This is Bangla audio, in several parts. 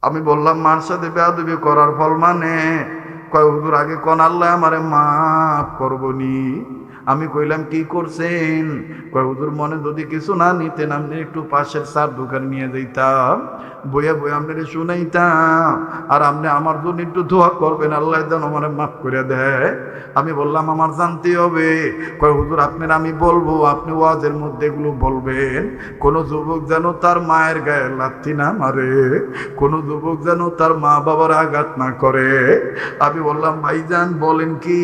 আমি বললাম মার সাথে বেয়াদবি করার ফল মানে? কয় হুজুর আগে কোন আল্লাহ আমারে মাফ করবনি। আমি কইলাম কি করছেন? কয় হুজুর মনে যদি কিছু না নিতেন আপনি একটু পাশের চার দোকান নিয়ে যাইতাম, বইয়া বইয়া আপনারে শুনাইতাম, আর আপনি আমার জন্য একটু দোয়া করবেন আল্লাহ যেন আমার মাফ করে দেয়। আমি বললাম আমার জানতে হবে। কয় হুজুর আপনার আমি বলবো, আপনি ওয়াজের মধ্যে এগুলো বলবেন। কোন যুবক যেন তার মায়ের গায়ে লাথি না মারে, কোন যুবক যেন তার মা বাবার আঘাত না করে। আমি বললাম ভাইজান বলেন কি,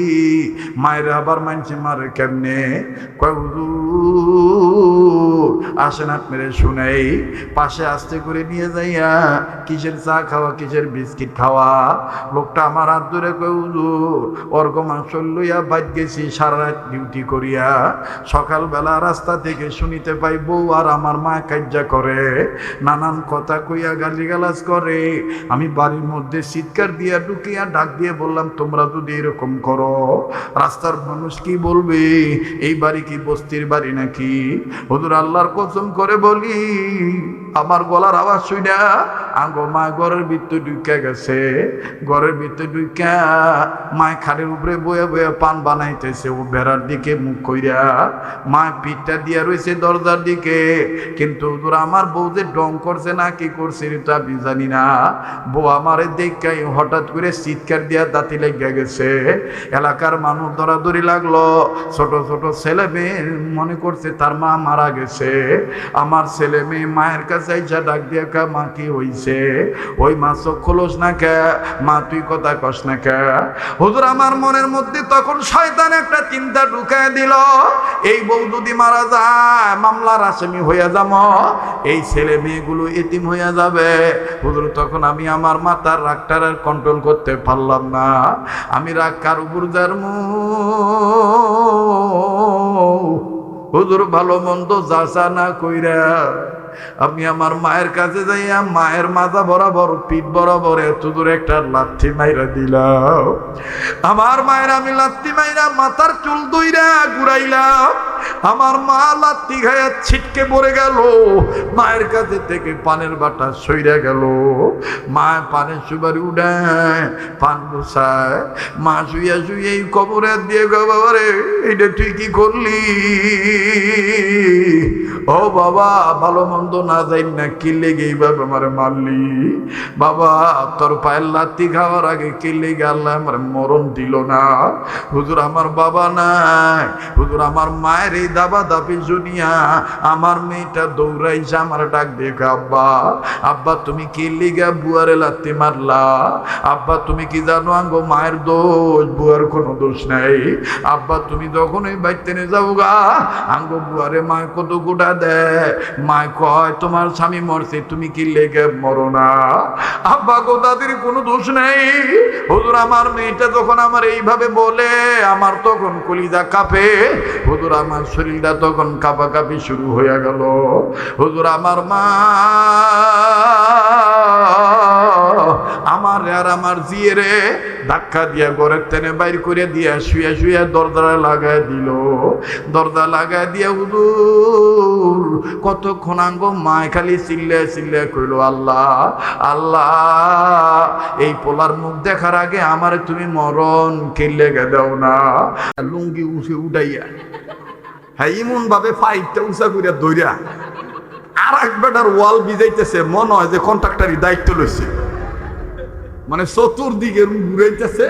মায়ের আবার মানছে মারে কেমনে? কয় হুজুর আসেন আপনারে শুনেই। পাশে আস্তে করে নিয়ে যাইয়া কিসের চা খাওয়া কিসের বিস্কিট খাওয়া, লোকটা আমার হাত ধরে কয় হুজুর অর্ঘ মাংস লইয়া বাইর গেছি সারা রাত ডিউটি করিয়া, সকালবেলা রাস্তা থেকে শুনিতে পাই বউ আর আমার মা কাজ্জা করে, নানান কথা কইয়া গালিগালাজ করে। আমি বাড়ির মধ্যে চিৎকার দিয়া ঢুকিয়া ডাক দিয়ে বললাম তোমরা যদি এরকম করো রাস্তার মানুষ কি বলবে? এই বাড়ি কি বস্তির বাড়ি নাকি? হুজুর আল্লাহর কসম করে বলি আমার গলার আওয়াজ শুইনা আঙ্গো মা ঘরের ভিতরে ঢুকে গেছে। ঘরের ভিতরে ঢুকা মায় খাটের উপরে বয়ে বয়ে পান বানাইতেছে, ও বেড়ার দিকে মুখ কইরা মা পিঠটা দিয়া রয়েছে দরজার দিকে। কিন্তু হুজুর আমার বউ যে ডং করছে না কি করছে এটা আমি জানি না, বউ আমারে দেখাই হঠাৎ করে চিৎকার দিয়া দাঁতি লেগে গেছে। এলাকার মানুষ দৌড়াদৌড়ি লাগলো, ছোট ছোট ছেলে মেয়ে মনে করছে তার মা মারা গেছে। আমার ছেলে মেয়ে মায়ের কাছে আইসা ডাক দিয়া কা মা কি হইছে? ওই মা চোখ খোলস না কে, মা তুই কথা কস না কে? হুজুর আমার মনের মধ্যে তখন শয়তান একটা চিন্তা ঢুকায় দিল, এই বউ যদি মারা যায় মামলার আসামি হইয়া যাব, এই ছেলে মেয়েগুলো এতিম হইয়া যাবে। হুজুর তখন আমি আমার মাথার রাগটার আর কন্ট্রোল করতে পারলাম না। আমি রাগ কার উপর জারমু? হুজুর ভালো মন্দ যাচা না কইরা আমি আমার মায়ের কাছে যাইয়া মায়ের মাথা বরাবর পিঠ বরাবর এত দূর একটা লাথি মাইরা দিলাম। আমার মায়ের আমি লাথি মাইরা মাথার চুল দইরা ঘুরাইলাম। আমার মা লাথি খাইয়া ছিটকে পড়ে গেল, মায়ের কাছে থেকে পানের বাটা সইরা গেল। মা পানের সুবারি উঠায় পান বসায়, মা শুইয়া শুয়ে এই কবরে দিয়ে গো বাবারে এইটা তুই কি করলি? ও বাবা ভালো মন্দ না যাই না কি লেগে এইভাবে আমারে মারলি? বাবা তোর পায়ের লাথি খাওয়ার আগে কি লেগে আল্লাহ আমার মরণ দিল না? হুজুর আমার বাবা নাই, হুজুর আমার মায়ের এই দাবা দাবি শুনিয়া আমার মেয়েটা দৌড়াইছে আমার ডাক দেখে আব্বা আব্বা তুমি কি লেগে বুয়ারে লাথি মারলা? আব্বা তুমি কি জানো আঙ্গো মায়ের দোষ, বুয়ার কোনো দোষ নাই। আব্বা তুমি যখন ওই বাইতে নিয়ে যাও গা আঙ্গো বুয়ারে মায় কত গোটা দেয়, মায় কয় তোমার স্বামী মরছে তুমি কি লেগে মরো না? আব্বা গো তাদের কোনো দোষ নেই। হুজুর আমার মেয়েটা যখন আমার এইভাবে বলে আমার তখন কলিজা কাঁপে, হুজুর আমার শরীরটা তখন কাঁপাকাঁপি শুরু হয়ে গেল। হুজুর আমার মা আমার আর আমার জিয়েরে ধাক্কা দিয়া ঘরের টেনে বাইর করে দিয়া শুয়ে শুয়ে দরজা লাগাই দিল। দরজা লাগাই দিয়া হুজুর কতক্ষণ আঙ্গ মায় খালি চিল্লে চিল্লে কইল আল্লাহ আল্লাহ এই পোলার মুখ দেখার আগে আমার তুমি মরণ কিল্লে গে দাও না। লুঙ্গি উঠে উঠাইয়া হ্যাঁ এমন ভাবে ফাইটটা উঁচা করিয়া দইরা আর এক বেটার ওয়াল বিজাইতেছে, মনে হয় যে কন্ট্রাক্টারি দায়িত্ব লইছে, মানে চতুর্দিকে ঘুরাইতেছে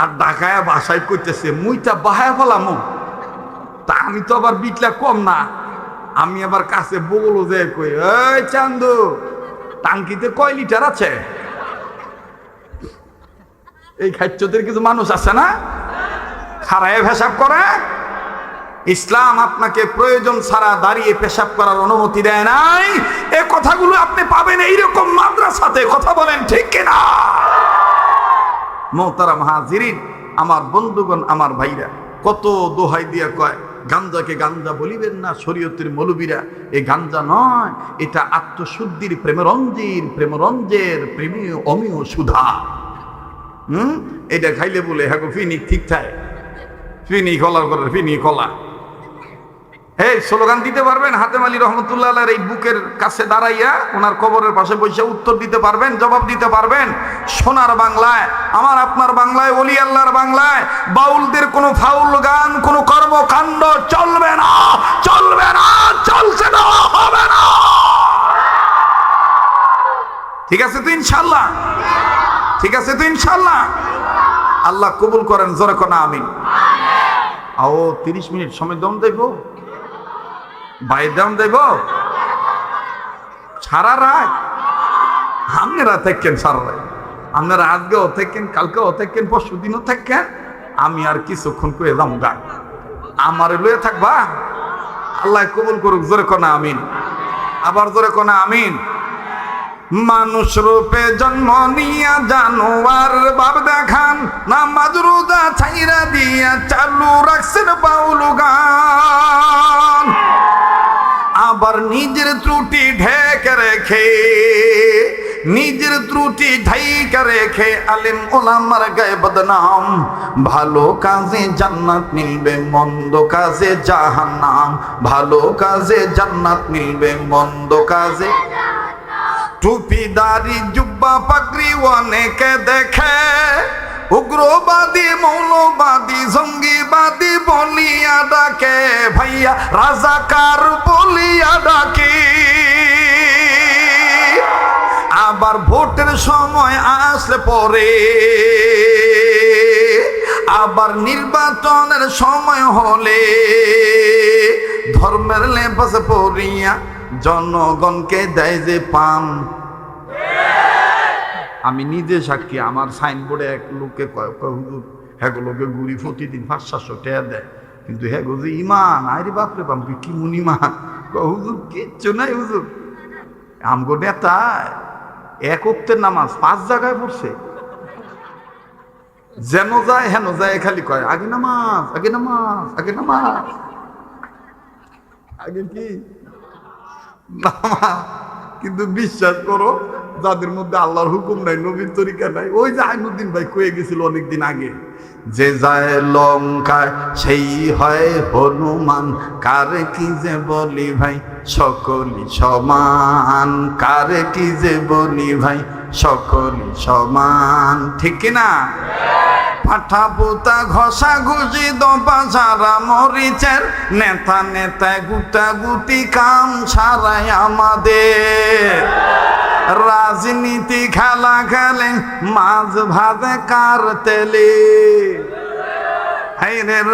আর ঢাকায় বাসায় করতেছে মুইটা বাহায় ফেলামো। তা আমি তো আবার বিটলা কম না, আমি আবার কাছে বগলো যে কই এই চান্দু টাঙ্কিতে কয় লিটার আছে? এই খাদ্যদের কিছু মানুষ আছে না খারায় পেশাব করে। ইসলাম আপনাকে প্রয়োজন ছাড়া দাঁড়িয়ে পেশাব করার অনুমতি দেয় নাই। এই কথাগুলো আপনি পাবেন এইরকম মাদ্রাসাতে, কথা বলেন ঠিক কিনা? মোহতারাম হাজিরিন আমার বন্ধুগণ আমার ভাইরা, কত দোহাই দিয়া কয় গাঞ্জাকে গাঞ্জা বলিবেন না শরীয়তের মৌলবীরা। এই গাঞ্জা নয়, এটা আত্মশুদ্ধির প্রেমরঞ্জের প্রেমীয় অমীয় সুধা। এটা খাইলে বলে হ্যাঁ ফিনিক ঠিক থাকে, ফিনি কলার করে ফিনি কলা এই স্লোগান দিতে পারবেন? হাতেম আলী রহমতুল্লাহ আলাইহির এই বুকের কাছে দাঁড়াইয়া ওনার কবরের পাশে বসে উত্তর দিতে পারবেন, জবাব দিতে পারবেন? সোনার বাংলায়, আমার আপনার বাংলায়, ওলি আল্লাহর বাংলায় বাউলদের কোনো ফাউল গান, কোনো কর্মকাণ্ড চলবে না, চলবে না, চলছে না, হবে না। ঠিক আছে তো ইনশাআল্লাহ? ঠিক আছে তো ইনশাআল্লাহ? আল্লাহ কবুল করেন, জোরে কোন আমিন। আও 30 মিনিট সময় দম দেব, ভাই দম দেব সারা রাত। আপনারা থাকেন সারা রাত, আপনারা আজকেও থাকেন, কালকেও থাকেন, পরশু দিনও থাকেন। আমি আর কিছুক্ষণ করে যাম গা, আমার লয়ে থাকবা। আল্লাহ কবুল করুক, জোরে কোন আমিন। আবার জোরে কোন আমিন। মানুষ রূপে জন্ম নিয়া জানোয়ার বাপ দেখান, নামাজ রোজা ছাইরা দিয়া চালু রাখছেন বাউল গান। আবার নিজের ত্রুটি ঢেকে রেখে, নিজের ত্রুটি ঢাইকা রেখে আলেম ওলামার গায়ে বদনাম। ভালো কাজে জান্নাত মিলবে, মন্দ কাজে জাহান্নাম। ভালো কাজে জান্নাত মিলবে, মন্দ কাজে। টুপিদারি জুব্বা পাগড়ি অনেকে দেখে, উগ্রবাদী মৌলবাদী জঙ্গিবাদী বলিয়া ডাকে, ভাইয়া রাজাকার বলিয়া ডাকে। আবার ভোটের সময় আসলে পরে, আবার নির্বাচনের সময় হলে ধর্মের লেবাস পরিয়া জনগণকে দেয় যে পান। আমি নিজে সাক্ষী, আমার সাইনবোর্ডে এক লোককে হুজুর হ্যাগুলোকে ঘুরি প্রতিদিন 500-700 টাকা দেয়, কিন্তু হ্যাগো যে ইমান, আরে বাপরে বাপ কি মুন ইমান। হুজুর কিচ্ছু নাই হুজুর, আমগো নেতা এক ওয়াক্তের নামাজ 5 জায়গায় পড়ছে, যেন যায় হেন যায়, খালি কয় আগে নামাজ, আগে নামাজ, আগে নামাজ, আগে কি নামাজ। কিন্তু বিশ্বাস করো, যাদের মধ্যে আল্লাহর হুকুম নাই, নবীর তরিকা নাই, ওই যে আইনুদ্দিন ভাই কয়ে গেছিল অনেকদিন আগে, যে যায় লঙ্কায় সেই হয় হনুমান। কার কি যে বলি ভাই সকলি সমান, কার কি যে বলি ভাই সকলি সমান। ঠিক কিনা? পাঠা পোতা ঘষা ঘুষি দপা সারা মরিচের, নেতা নেতায় গুটা গুটি কাম সারাই আমাদের। রাজনীতি খেলা খেলে মাছ ভাজে কার তেলে,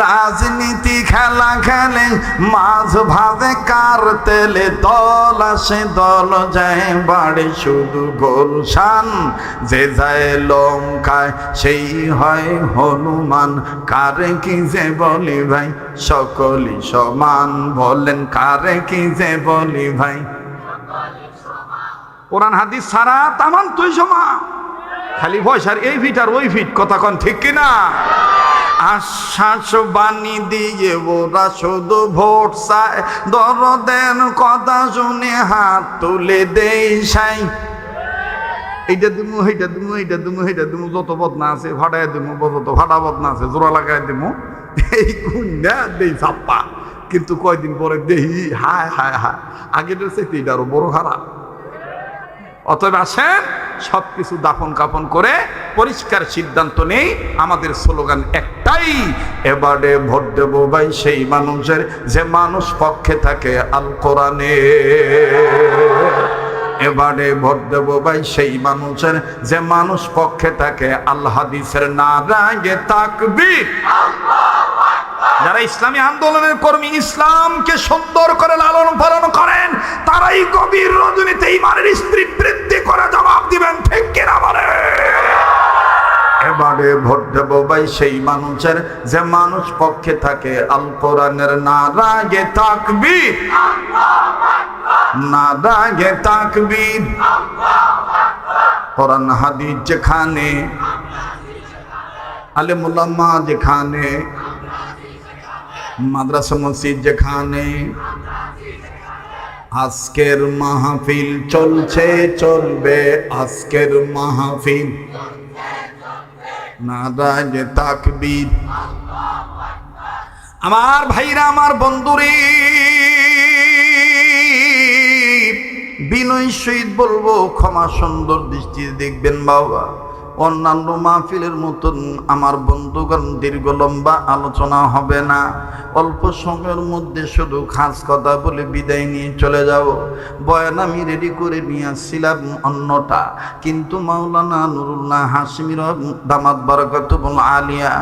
রাজনীতি খেলা খেলে মাছ ভাজে কার তেলে। দল আসে দল যায় বাড়ি শুধু গোলশান, যে যায় লঙ্কায় সেই হয় হনুমান। কারে কি যে বলি ভাই সকলি সমান, বলেন কারে কি যে বলি ভাই। কোরআন হাদিস ছাড়া তামান তুই সমান, খালি পয়সার এই ফিট আর ওই ফিট, কথা কন ঠিক কিনা? আশ্বাস বাণী দিয়ে ওরা শুধু ভোট চায়, দরদের কথা শুনে হাত তুলে দেই সাই। এইটা দিমু, এইটা দিমু, এইটা দিমু, এইটা দিমু, যত বদনা আছে ভাড়ায় দিমু, যত ভাড়া বদনা আছে জোড়া লাগাই দিমু, এই গুন্ডা দেই ছাপ্পা। কিন্তু কয়দিন পরে দেহি হায় হায় হায়, আগের চাইতে এটা আরো বড় খারাপ। অতএব আসেন সবকিছু দাফন কাফন করে পরিষ্কার সিদ্ধান্ত নেই। আমাদের স্লোগান একটাই, এবারে ভোট দেবো ভাই সেই মানুষের যে মানুষ পক্ষে থাকে আল কোরআনে। এবারে ভোট দেবো ভাই সেই মানুষের যে মানুষ পক্ষে থাকে আল হাদিসের। নারায়ে তাকবীর। যারা ইসলামী আন্দোলনের কর্মী, ইসলামকে সুন্দর করে লালন পালন করেন, তারাই গভীর রজনীতে ইমানের স্ত্রী বৃদ্ধি করে জবাব দিবেন, ঠিক কিনা বলে? এবারে ভোট দেবো ভাই সেই মানুষের যে মানুষ পক্ষে থাকে আল কোরআনের। নারায়ে তাকবীর, নারায়ে তাকবীর। কোরআন হাদিস যেখানে, আলেম উলামা যেখানে, মাদ্রাসা মসজিদ যেখানে, আজকের মাহফিল চলছে চলবে, আজকের মাহফিল। নারায়ে তাকবীর। আমার ভাইরা, আমার বন্ধুরে, বিনয় সহিত বলবো, ক্ষমা সুন্দর দৃষ্টিতে দেখবেন বাবা। অন্যান্য মাহফিলের মতন আমার বন্ধুগণ দীর্ঘ লম্বা আলোচনা হবে না, অল্প সময়ের মধ্যে শুধু খাস কথা বলে বিদায় নিয়ে চলে যাব। বয়ান আমি রেডি করে নিয়ে আসছিলাম অন্যটা, কিন্তু মাওলানা নুরুল্লাহ হাশিমি দামাত বারাকাতুহুল আলিয়া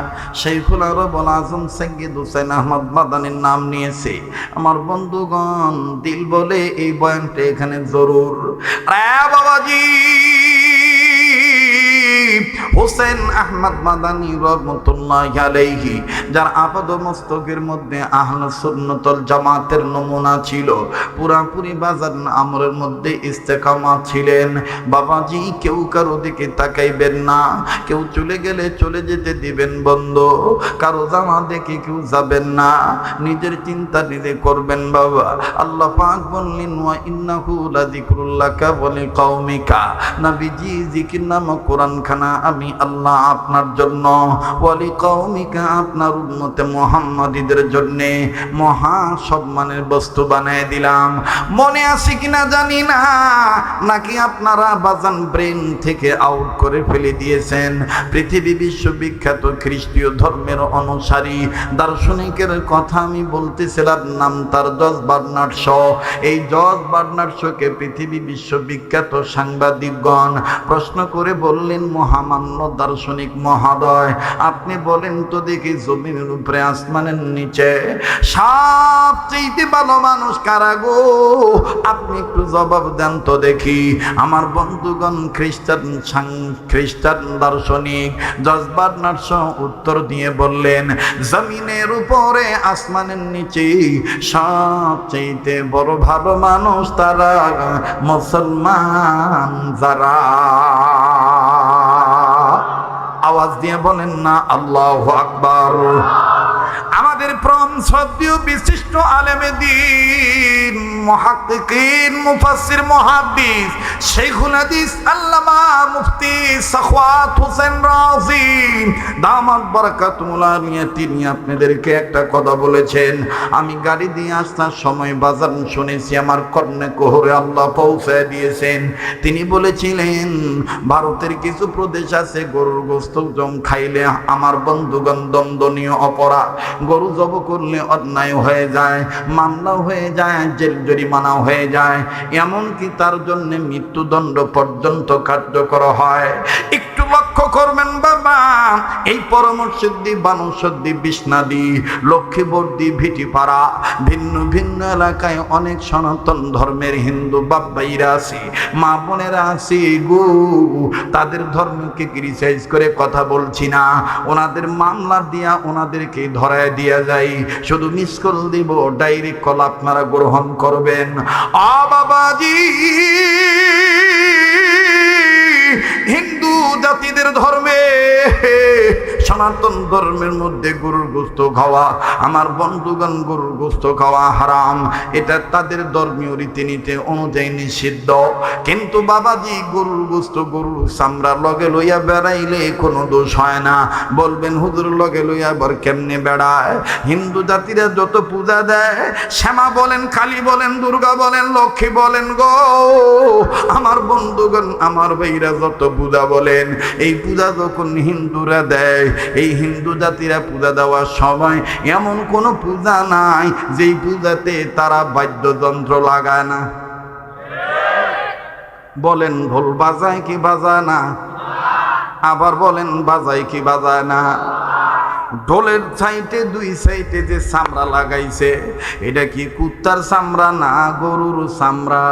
শাইখুল আরবুল আজম সৈয়দ হুসাইন আহমদ মাদানির নাম নিয়েছে। আমার বন্ধুগণ দিল বলে এই বয়ানটা এখানে জরুর। বাবাজি হুসেন আহমদ মাদানী রহমতুল্লাহি আলাইহি, যার আপাদ মস্তকের মধ্যে আহলে সুন্নাতুল জামাতের নমুনা ছিল, পুরাপুরি বাজার আমরের মধ্যে ইস্তেকামত ছিলেন। বাবাজি কেউ কারো দিকে তাকাইবেন না, কেউ চলে গেলে চলে যেতে দিবেন বন্ধ, কারো জামা দেখে কেউ যাবেন না, নিজের চিন্তা নিজে করবেন বাবা। আল্লাহ পাক বললেন ওয়া ইন্নাহু লাযিকরুল্লাকা ওয়া লিকাওমিকা, নবীজি জিকির নামক কোরআন খানা আমি আল্লাহ আপনার জন্য, ওয়া লিকাওমিকা আপনার উম্মতে মুহাম্মাদীদের জন্য মহা সম্মানের বস্তু বানিয়ে দিলাম। মনে আছে কিনা জানি না, নাকি আপনারা বাজান ব্রেন থেকে আউট করে ফেলে দিয়েছেন। পৃথিবী বিশ্ববিখ্যাত খ্রিস্টীয় ধর্মের অনুসারী দার্শনিকের কথা আমি বলতেছিলাম, নাম তার জর্জ বার্নার্ড শ। এই জর্জ বার্নার্ড শকে পৃথিবী বিশ্ববিখ্যাত সাংবাদিকগণ প্রশ্ন করে বললেন, মহামান্য দার্শনিক মহোদয়, আপনি বলেন তো দেখি জমিনের উপরে আসমানের নিচে সবচেয়ে ভালো মানুষ কারা গো? আপনি একটু জবাব দেন তো দেখি। আমার বন্ধুগণ খ্রিস্টান দার্শনিক জর্জ বার্নার্ড শ উত্তর দিয়ে বললেন, জমিনের উপরে আসমানের নিচে সবচেয়ে বড় ভালো মানুষ তারা মুসলমান যারা। আওয়াজ দিয়ে বলেন না আল্লাহু আকবার। আমাদের পরম শ্রদ্ধেয় বিশিষ্ট আলেমে দ্বীন, মুহাক্কিকিন, মুফাসসির, মুহাদ্দিস, শাইখুল হাদিস আল্লামা মুফতি সাখাওয়াত হোসেন রাজি দামাত বারাকাতুহুল আলিয়া, তিনি আপনাদেরকে একটা কথা বলেছেন। আমি গাড়ি দিয়ে আসার সময় বাজার শুনেছি, আমার কর্ণে কোহরে আল্লাহ পৌঁছায় দিয়েছেন। তিনি বলেছিলেন, ভারতের কিছু প্রদেশ আছে গরুর গোশত জম খাইলে আমার বন্ধুগণ দণ্ডনীয় অপরাধ, গরু জব করলে অন্যায় হয়ে যায়, মামলা হয়ে যায়, জেল জরিমানা হয়ে যায়, এমনকি তার জন্য মৃত্যুদণ্ড পর্যন্ত কার্যকর হয়। একটু লক্ষ্য করবেন বাবা, এই পরমশুদ্ধি, বানুশুদ্ধি, বিষ্ণাদি, লক্ষ্মীবর্দী, ভিটিপাড়া, ভিন্ন ভিন্ন এলাকায় অনেক সনাতন ধর্মের হিন্দু বাপ্পাইরা আছে, মা বোনেরা আছে গো। তাদের ধর্মকে ক্রিটিসাইজ করে কথা বলছি না, ওনাদের মামলা দিয়া ওনাদেরকে ধরায় দিয়া যায়। শুধু মিস কল দিব, ডাইরেক্ট কল আপনারা গ্রহণ করবেন। বাবাজি হিন্দু জাতিদের ধর্মে, সনাতন ধর্মের মধ্যে গরুর গোশত খাওয়া, আমার বন্ধুগণ গরুর গোশত খাওয়া হারাম, এটা তাদের ধর্মীয় রীতিনীতি অনুযায়ী নিষিদ্ধ। কিন্তু বাবাজি গরুর গোশত, গরুর চামড়া লগে লইয়া বেড়াইলে কোনো দোষ হয় না। বলবেন হুজুর লগে লইয়া আবার কেমনে বেড়ায়? হিন্দু জাতিরা যত পূজা দেয়, শ্যামা বলেন, কালী বলেন, দুর্গা বলেন, লক্ষ্মী বলেন গো, আমার বন্ধুগণ, আমার ভাইরা যত পূজা বলেন, এই পূজা যখন হিন্দুরা দেয়, এই হিন্দু জাতিরা পূজা দেওয়ার সময় এমন কোনো পূজা নাই যেই পূজাতে তারা বাদ্যযন্ত্র লাগায় না। বলেন ঢোল বাজায় কি বাজায় না? আবার বলেন বাজায় কি বাজায় না? ঢোলের সাইডে দুই সাইডে যে চামড়া লাগাইছে, এটা কি কুত্তার চামড়া না গরুর চামড়া?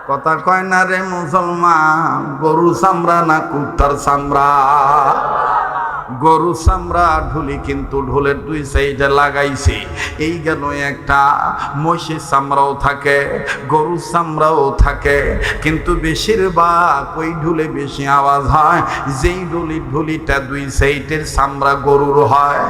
কথা কয় না রে মুসলমান, গরুর চামড়া না কুত্তার চামড়া? গরু চামড়া ঢুলি, কিন্তু ঢোলের দুই সাইডে লাগাইছে। এই গেল একটা, মহিষের চামড়াও থাকে, গরুর চামড়াও থাকে, কিন্তু বেশিরভাগ ওই ঢুলে বেশি আওয়াজ হয় যেই ঢুলিটা দুই সাইডের চামড়া গরুর হয়।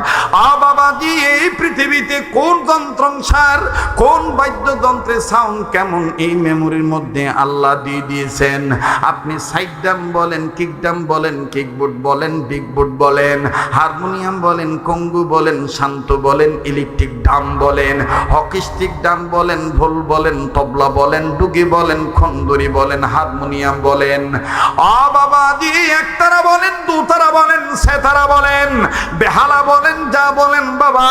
বাবাজি এই পৃথিবীতে কোন যন্ত্রাংশার, কোন বাদ্যযন্ত্রের সাউন্ড কেমন, এই মেমোরির মধ্যে আল্লাহ দিয়ে দিয়েছেন। আপনি সাইড ডাম বলেন, কিক ডাম বলেন, কিকবোর্ড বলেন, বিগ বোর্ড বলেন, হারমোনিয়াম বলেন, কঙ্গু বলেন, শান্ত বলেন, ইলেকট্রিক ড্রাম বলেন, হকিস্টিক ড্রাম বলেন, ঢোল বলেন, তবলা বলেন, ডুগি বলেন, খন্দরি বলেন, হারমোনিয়াম বলেন, বাবাজি একতারা বলেন, দুতারা বলেন, সেতারা বলেন, বেহালা বলেন, যা বলেন বাবা,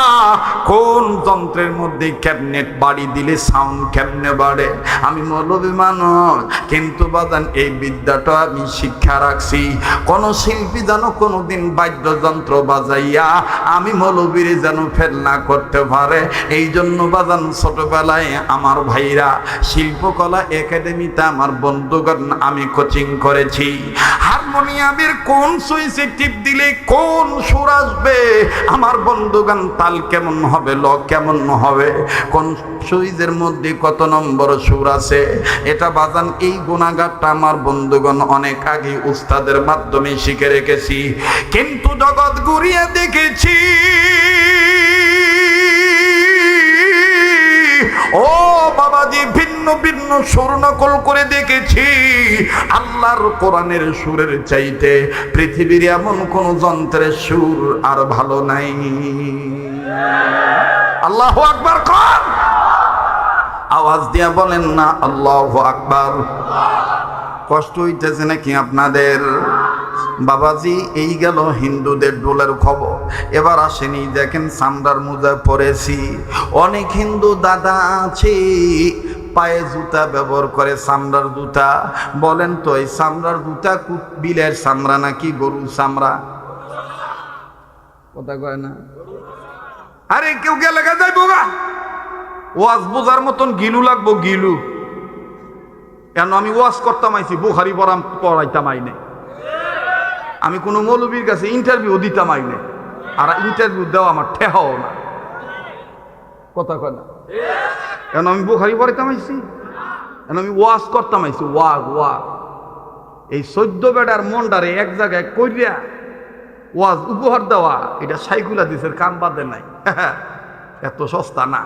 কোন যন্ত্রের মধ্যে ক্যাবিনেট বাড়ি দিলে সাউন্ড কেমনে বাড়ে। আমি মৌলবি মানুষ, কিন্তু বাজান এই বিদ্যাটা আমি শিক্ষা রাখছি। কোন শিল্পী যেন কোনোদিন বাদ্যযন্ত্র বাজাইয়া আমি মৌলবীর যেন ফেল না করতে পারে। এই জন্য বাজান ছোটবেলায় আমার ভাইরা শিল্পকলা একাডেমিতে আমার বন্ধুগণ আমি কোচিং করেছি। হারমোনিয়ামের কোন সুইচে টিপ দিলে কোন সুর আসবে, আমার বন্ধুগণ তাল কেমন হবে, ল কেমন হবে, কোন সুইচের মধ্যে কত নম্বর সুর আছে, এটা বাজান এই গুণাগারটা আমার বন্ধুগণ অনেক আগে উস্তাদের মাধ্যমে শিখে রেখেছি। কিন্তু জগৎ ঘুরিয়ে দেখেছি, ও বাবাজি ভিন্ন ভিন্ন সুর নকল করে দেখেছি। আল্লাহর কোরআনের সুরের চাইতে পৃথিবীর এমন কোন যন্ত্রের সুর আর ভালো নাই। আল্লাহু আকবার কোন আওয়াজ দিয়া বলেন না আল্লাহু আকবার। কষ্ট হইতেছে নাকি আপনাদের? বাবাজি এই গেল হিন্দুদের ডোলের খবর। এবার আসেনি, দেখেন চামড়ার মোজা পরেছি। অনেক হিন্দু দাদা আছে পায়ে জুতা ব্যবহার করে, চামড়ার জুতা। বলেন তো এই চামড়ার জুতা বিলের চামড়া নাকি গরুর চামড়া? কথা কয় না। আরে কেউ গেলে যাইবো গা, ওয়াজ বোঝার মতন গিলু লাগবো, গিলু। কেন আমি ওয়াজ করতাম আইছি, বুখারি পড়াইতাম আইনে। আমি কোনো মৌলবীর কাছে ইন্টারভিউ দিতাম আইনে, আর ইন্টারভিউ দেওয়া আমার ঠেহাও না। কথা কয় না। কেন আমি বুখারি পড়াইতাম আইছি, কেন আমি ওয়াজ করতাম আইছি, ওয়াজ। এই 14 বেটার মন্ডারে এক জায়গায় কইরা ওয়াজ উপহার দেওয়া, এটা সাইকুল হাদিসের কাম বাদে নাই। এত সস্তা না।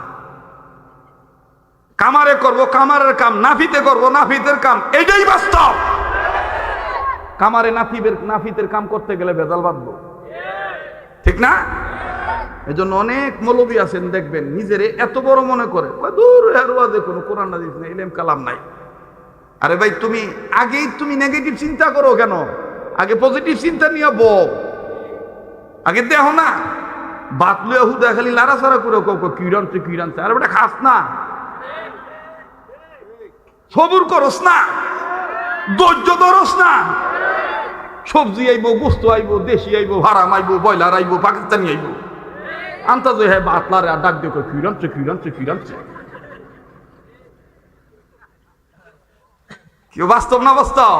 কামারে করব কামারের কাম, নাফিতে করব নাফিতের কাম, এটাই বাস্তব। কামারে নাফিতের কাম করতে গেলে ভেজাল বাঁধবো, ঠিক না? এজন্য অনেক মৌলবী আছেন দেখবেন নিজেরে এত বড় মনে করে, দূর এর ওয়াজে কোনো কোরআন হাদিস নাই, ইলম কালাম নাই। আরে ভাই তুমি আগেই তুমি নেগেটিভ চিন্তা করো কেন? আগে পজিটিভ চিন্তা নিয়ে বউ। আগে দেখো না বাত লুয়া হুদা খালি লাড়াছাড়া করে কিরানছে। আরে বেটা খাস না, সবুর করস না, ধৈর্য ধরস না। সবজি আইব, গোস্ত আইব, দেশি আইব, হারাম আইব, ব্রয়লার আইব, পাকিস্তানি আইব, আন্তাজ হ্যাঁ বাতলারে ডাক দিয়ে কিরানছে। কেউ বাস্তব না বাস্তব?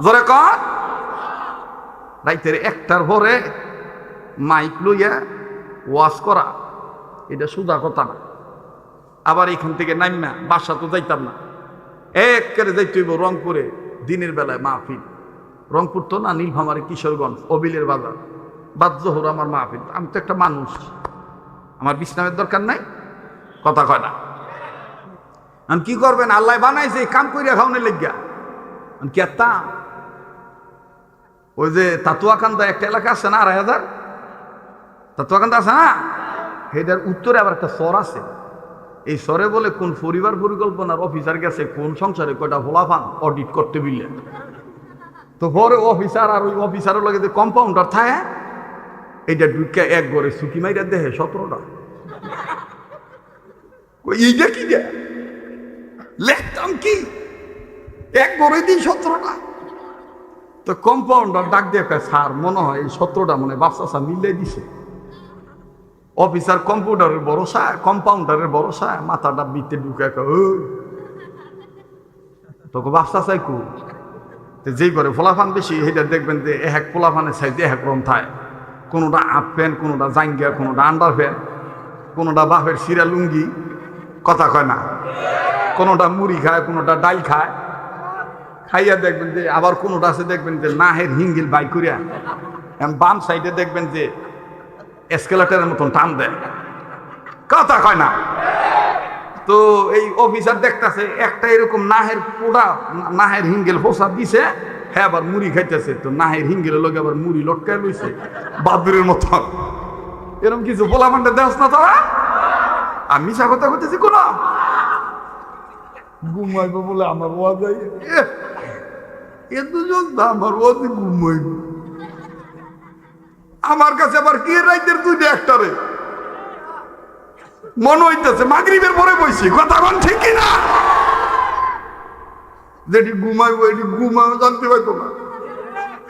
জোরে কর। রাইতের 1টার পরে মাইক লইয়া ওয়াজ করা, এটা সোজা কথা না। আবার এখান থেকে নাইমা বাসা তো যাইতাম না, একেবারে যাইতে হইব রংপুরে। দিনের বেলায় মাহফিল, রংপুর তো না, নীলফামারী, কিশোরগঞ্জ, অবিলের বাজার, বাদজোহর আমার মাহফিল। আমি তো একটা মানুষ, আমার বিশ্রামের দরকার নাই। কথা কয় না। আমি কি করবেন? আল্লাহ বানাইছে কাম করিয়া খাওয়ানোর লেগিয়া। আমি কি একটা ওই যে তাতুয়াকান্দা একটা এলাকা আছে না, 2,500 তাতুয়াকান্দা আছে না, সেটার উত্তরে আবার একটা চর আছে। এই চরে বলে কোন পরিবার পরিকল্পনার অফিসার গেছে কোন সংসারে কয়টা ফলাফান অডিট করতে বিললেন। তো পরে অফিসার আর ওই অফিসারের লগে যে কম্পাউন্ডার থাকে, এইটা ঢুকে এক ঘরে সুকি মাইরা দেহে 17টা। এইটা কি দে লেখতাম কি এক ঘরে দিই 17টা। তো কম্পাউন্ডার ডাক দিয়ে স্যার মনে হয় এই 17টা মনে বাচ্চা মিলে দিছে। অফিসার কম্পিউটারের ভরসা, কম্পাউন্ডারের ভরসা, মাথাটা বিতে ঢুকে তোকে বাচ্চা চাই কু। যেই করে ফোলাফান বেশি সেটা দেখবেন যে এক ফোলাফানের সাইজে এক রকম থাকে। কোনোটা হাফ প্যান্ট, কোনোটা জাঙ্গিয়া, কোনোটা আন্ডার প্যান্ট, কোনোটা বাপের সিরা লুঙ্গি। কথা কয় না। কোনোটা মুড়ি খায়, কোনোটা ডাল খায়। খাইয়া দেখবেন যে আবার কোনোটা আছে দেখবেন যে নাহের হিঙ্গিল বাই করিয়া বাম সাইডে দেখবেন যে এসকেলেটরের মতন টান দেয়। কথা কয় না। তো এই অফিসার দেখতেছে একটা এরকম নাহের পোড়া, নাহের হিঙ্গেল পোষা দিছে, হ্যাঁ আবার মুড়ি খাইতেছে, তো নাহের হিঙ্গের লোকে আবার মুড়ি লটকায় লইছে বাদুরের মতন। এরকম কিছু বলা মানে দেখ না তোরা, আমি মিশা কথা করতেছি কোন ঘুমাইবো বলে আমার ওয়াজ এ দুজন আমার ওয়াজ ঘুমাইব। আমার কাছে আবার কি রাইতের 2টা 1টারে মনে হইতেছে মাগরিবের পরে বইছি, কথা কোন ঠিক কিনা? যেটি ঘুমাইবো এটি ঘুমাও জানতে পারতো না,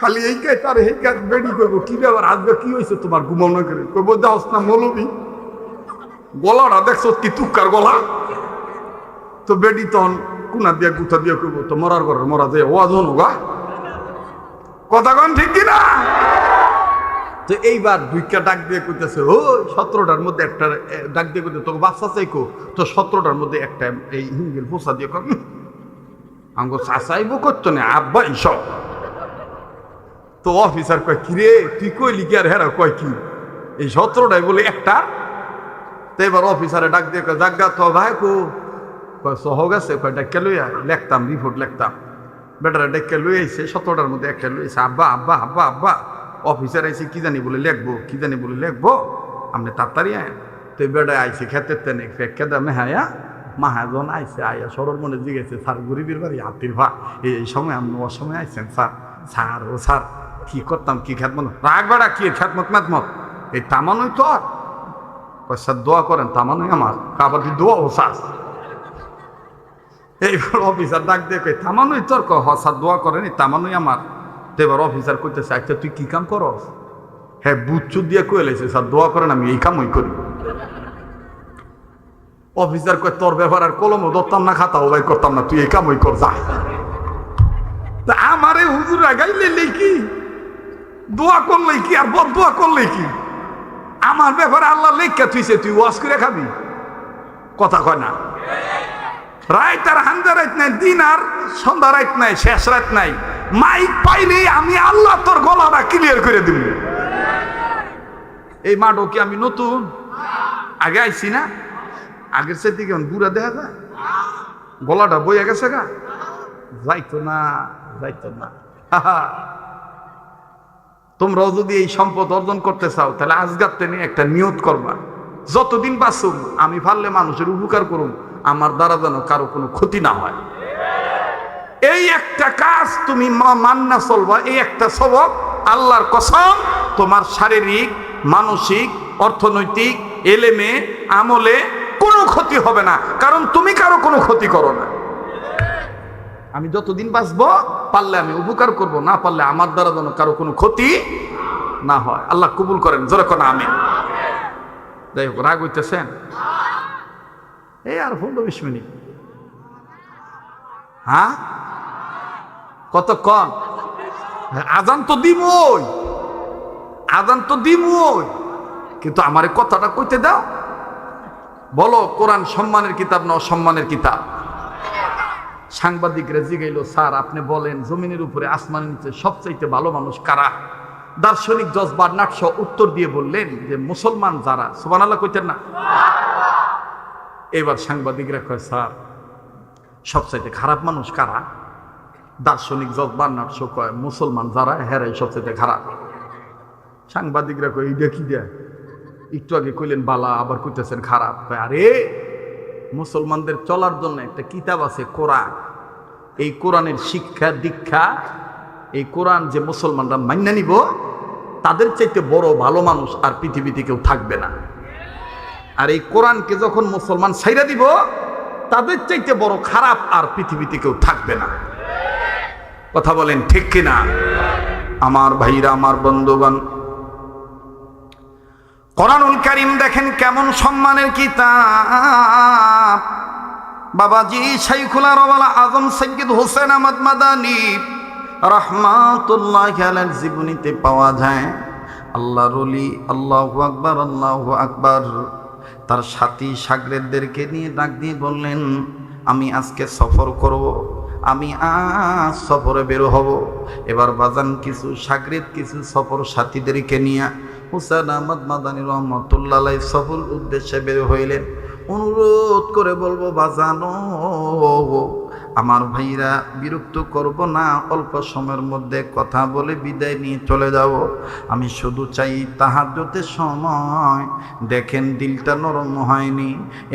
খালি এই কাজ তার এই কাজ বেডি করবো। কি ব্যাপার আজকে কি হয়েছে তোমার ঘুমাও না করে? কইবো যাওস না মৌলবি, গলাটা দেখছো কি তুক্কার গলা। তো বেডি তখন কুনা দিয়া গুথা দিয়া কইবো তো মরার ঘরে মরা যায় ওয়াজ হলো গা, কথা কোন ঠিক কিনা? তো এইবার 2টা ডাক দিয়ে কইতেছে ও 17টার মধ্যে একটা ডাক দিয়ে কইতে তোকে বাচ্চা চাইকো, তো 17টার মধ্যে একটা এই হিঙ্গেল পোষা দিয়ে কর আঙ্গো চাচাইবো করতো না আব্বা এইসব। তো অফিসার কয় কি রে তুই কইলি কি আর হেরা কয় কি এই 17টায় বলে একটা। তো এবার অফিসারে ডাক দিয়ে কয় জাগা তো ভাই কো কয় সহ গেছে, কয় ডাক্কা লইয়া লেখতাম রিপোর্ট লেখতাম। বেটারা ডাক্কা লই আইছে 17টার মধ্যে একটা লই আইছে আব্বা আব্বা আব্বা আব্বা। অফিসার আইসে কি জানি বলে লেখবো, কি জানি বলে লেখবো, আপনি তাড়াতাড়ি আয়। তো বেটা আইসে খেতের তেনে ফেঁকে দামে হায়া মাহাজন আইসে আয়া সরল মনে জিগেছে স্যার গরিবের বাড়ি হাতির ভা এই সময় আপনি অসময় আইসেন স্যার। স্যার ও স্যার কি করতাম কি খ্যাতমত রাগ বেড়া কি খ্যাতমত ম্যাতমত এই তামানোই তো আর স্যার দোয়া করেন তামানোই আমার আবার তুই দোয়া ও স্যার। এইবার অফিসার ডাক দিয়ে কই তামানোই তোর হ স্যার দোয়া করেন এই তামানোই আমার। তো এবার অফিসার কইতেছে আচ্ছা তুই কি কাম করস? হ্যাঁ বুচ্চু দিয়ে কয়ে লাইছে স্যার দোয়া করেন আমি এই কামই করি। অফিসার কয় তোর ব্যাপার আর কলমও ধরতাম না খাতাও ভাই করতাম না, তুই এই কামই কর যা। তা আমারে হুজুর আগাইলে কি দোয়া করলে কি আর বদ দোয়া করলে কি? আমার ব্যাপারে আল্লাহ লেখা তুইছে, তুই ওয়াজ করে খাবি, কথা কয় না। রাত আর হান্দা রাত নাই, দিন আর সন্ধ্যা রাত নাই, শেষ রাত নাই, মাইক পাইলেই আমি আল্লাহ তোর গলাটা ক্লিয়ার করে দিব। এই মাঠও কি আমি নতুন? আগে আইছি না? আগের সাথে কেমন বুড়া দেখা যায়, গলাটা বইয়া গেছে গা, যাইতো না যাইতো না। তোমরাও যদি এই সম্পদ অর্জন করতে চাও তাহলে আজগাতে নিয়ে একটা নিয়ত করবা, যতদিন বাঁচুম আমি পারলে মানুষের উপকার করুম, আমার দ্বারা যেন কারো কোনো ক্ষতি না হয়। এই একটা কাজ তুমি মান্না চলবা, এই একটা সবক আল্লাহর কসম তোমার শারীরিক মানসিক অর্থনৈতিক এলেমে আমলে কোনো ক্ষতি হবে না, কারণ তুমি কারো কোনো ক্ষতি করো না। আমি যতদিন বাঁচবো পারলে আমি উপকার করব, না পারলে আমার দ্বারা যেন কারো কোনো ক্ষতি না হয়। আল্লাহ কবুল করেন, জোরে কোন আমিন। যাই হোক রাগ হইতেছেন এই আর 15-20 মিনিট, হ্যাঁ কতক্ষণ? আজান তো দিবই, আজান তো দিবই, কিন্তু আমার কথাটা কইতে দাও। বলো কোরআন সম্মানের কিতাব না অসম্মানের কিতাব? সাংবাদিকরা জিগাইল স্যার আপনি বলেন জমিনের উপরে আসমানের নিচে সবচাইতে ভালো মানুষ কারা? দার্শনিক জজ বার্নার্ড শ উত্তর দিয়ে বললেন যে মুসলমান যারা। সুবহানাল্লাহ কইতেন না? এবার সাংবাদিকরা কয় স্যার সবচাইতে খারাপ মানুষ কারা? দার্শনিক জজ বার্নার্ড শ কয় মুসলমান যারা হেরাই সবচাইতে খারাপ। সাংবাদিকরা কয় এইটা কি দেয়? একটু আগে কইলেন বালা, আবার কইতেছেন খারাপ। আরে মুসলমানদের চলার জন্য একটা কিতাব আছে কোরআন, এই কোরআনের শিক্ষা দীক্ষা, এই কোরআন যে মুসলমানরা মাইনা নিব তাদের চাইতে বড় ভালো মানুষ আর পৃথিবীতে কেউ থাকবে না। আর এই কোরআনকে যখন মুসলমান ছাইরা দিব তাদের চাইতে বড় খারাপ আর পৃথিবীতে কেউ থাকবে না। কথা বলেন ঠিক কিনা? আমার ভাইরা আমার বন্ধুগণ, কোরআনুল কারীম দেখেন কেমন সম্মানের কিতাব। বাবাজি শাইখুল আরব আজম সৈয়দ হোসেন আহমদ মাদানী রাহমাতুল্লাহি আলাইহির জীবনীতে পাওয়া যায় আল্লাহর ওলি আল্লাহু আকবার আল্লাহু আকবার তার সাথী শাগরেদদেরকে নিয়ে ডাক দিয়ে বললেন আমি আজকে সফর করব, আমি আজ সফরে বের হব। এবার বাজান কিছু শাগরেদ কিছু সফর সাথীদেরকে নিয়ে হুসেন আহমদ মাদানী রহমাতুল্লাহ আলাইহি সফর উদ্দেশ্যে বের হইলেন। অনুরোধ করে বলবো বাজানো আমার ভাইরা বিরক্ত করব না, অল্প সময়ের মধ্যে কথা বলে বিদায় নিয়ে চলে যাব। আমি শুধু চাই তাহাজ্জুদের সময় দেখেন দিলটা নরম হয়নি,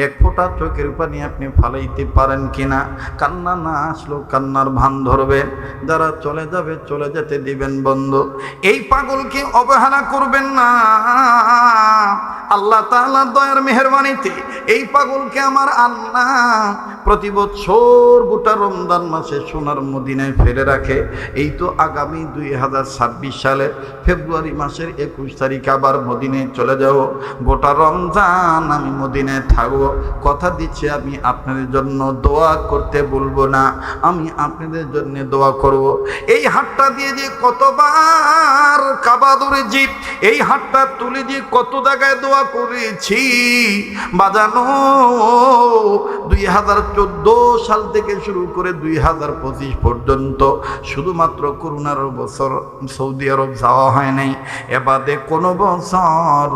এক ফোঁটা চোখের পানি আপনি ফালাইতে পারেন কিনা। কান্না না আসলো কান্নার ভান ধরবেন, যারা চলে যাবে চলে যেতে দিবেন বন্ধু। এই পাগলকে অবহেলা করবেন না। আল্লাহ তাআলা দয়ার মেহেরবানিতে এই পাগলকে আমার আল্লাহ প্রতি বছর গোটা রমজান মাসে সোনার মদিনায় ফেলে রাখে। এই তো আগামী 2026 সালের ফেব্রুয়ারি মাসের 21 তারিখ আবার মদিনায় চলে যাব। গোটা রমজান আমি মদিনায় থাকবো। কথা দিচ্ছি আমি আপনাদের জন্য দোয়া করতে বলবো না, আমি আপনাদের জন্য দোয়া করব। এই হাতটা দিয়ে যে কতবার কাবা ধরেছি, এই হাতটা তুলে দিয়ে কত জায়গায় দোয়া করেছি বাজানো। 2014 সাল থেকে শুরু করে 2025 পর্যন্ত শুধুমাত্র করোনার বছর সৌদি আরব যাওয়া হয় নাই। এবারে কোনো বছর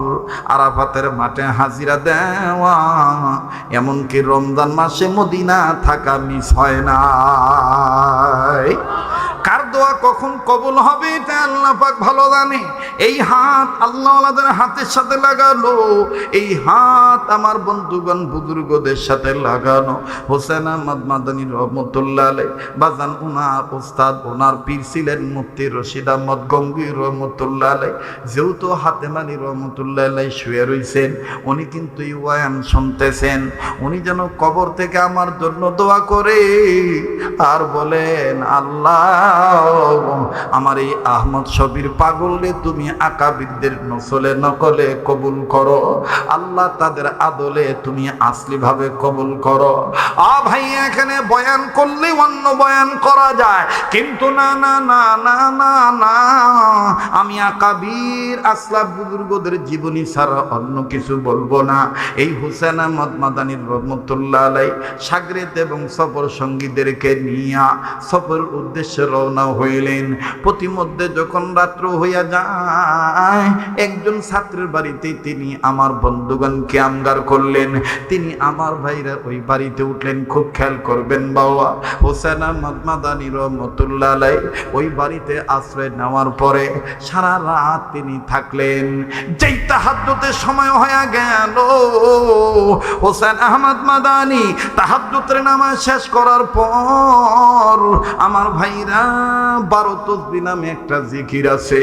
আরাফাতের মাঠে হাজিরা দেওয়া, এমনকি রমজান মাসে মদিনা থাকা মিস হয় না। কার দোয়া কখন কবুল হবে এটা আল্লাহ পাক ভালো জানে। এই হাত আল্লাহওয়ালাদের হাতের সাথে লাগানো, এই হাত আমার বন্ধুগণ বুজুর্গদের সাথে লাগানো। হোসেন আহমদ মাদানী রহমতুল্লাহ আলাইহি বাজান, উনার উস্তাদ ওনার পীর ছিলেন মুফতি রশিদ আহমদ গঙ্গুই রহমতুল্লাহ আলাইহি। যেহেতু হাতেম আলী রহমতুল্লাহ আলাইহি শুয়ে রয়েছেন, উনি কিন্তু ওয়ায়ান শুনতেছেন। উনি যেন কবর থেকে আমার জন্য দোয়া করে আর বলেন, আল্লাহ আমার এই আহমদ শবীর পাগলরে তুমি আকাবিরদের নসলে নকলে কবুল করো। আল্লাহ তাদের আদলে তুমি আসলি ভাবে কবুল করো। ভাই এখানে বয়ান করলে অন্য বয়ান করা যায়, কিন্তু না না না না না না, আমি আকাবির আসলাফ বুজুর্গদের জীবনী ছাড়া অন্য কিছু বলবো না। এই হোসেন আহমদ মাদানী রহমতুল্লাহ আলাইহি সাগরেদ এবং সফর সঙ্গীদেরকে নিয়ে সফর উদ্দেশ্যে রওনা হইলেন। প্রতিমধ্যে যখন রাত্র হইয়া যায়, একজন ছাত্রের বাড়িতে তিনি আমার বন্ধুগণকে আমগার করলেন। তিনি আমার ভাইরা ওই বাড়িতে উঠলেন। খুব খেয়াল করবেন বাবা, হোসেন আহমদ মাদানী রহমতুল্লাহ আলাইহি ওই বাড়িতে আশ্রয় নেওয়ার পরে সারা রাত তিনি থাকলেন। যেই তাহাজ্জুদের সময় হয়ে গেল, হোসেন আহমদ মাদানী তাহাজ্জুদের নামাজ শেষ করার পর আমার ভাইরা 12 তসবিহ নামে একটা জিকির আছে।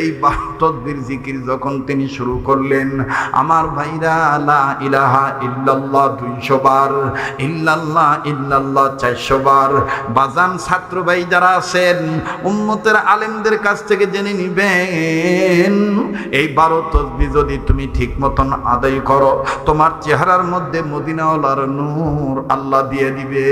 এই 12 তসবির জিকির যখন তিনি শুরু করলেন, আমার ভাইরা লা ইলাহা ইল্লাল্লাহ 200 বার, ইল্লাল্লাহ ইল্লাল্লাহ 400 বার। বাজান ছাত্র ভাই যারা আছেন, উম্মতের আলেমদের কাছ থেকে জেনে নিবেন, এই 12 তসবিহ যদি তুমি ঠিক মতন আদায় করো, তোমার চেহারার মধ্যে মদিনাওয়ালার নূর আল্লাহ দিয়ে দিবে।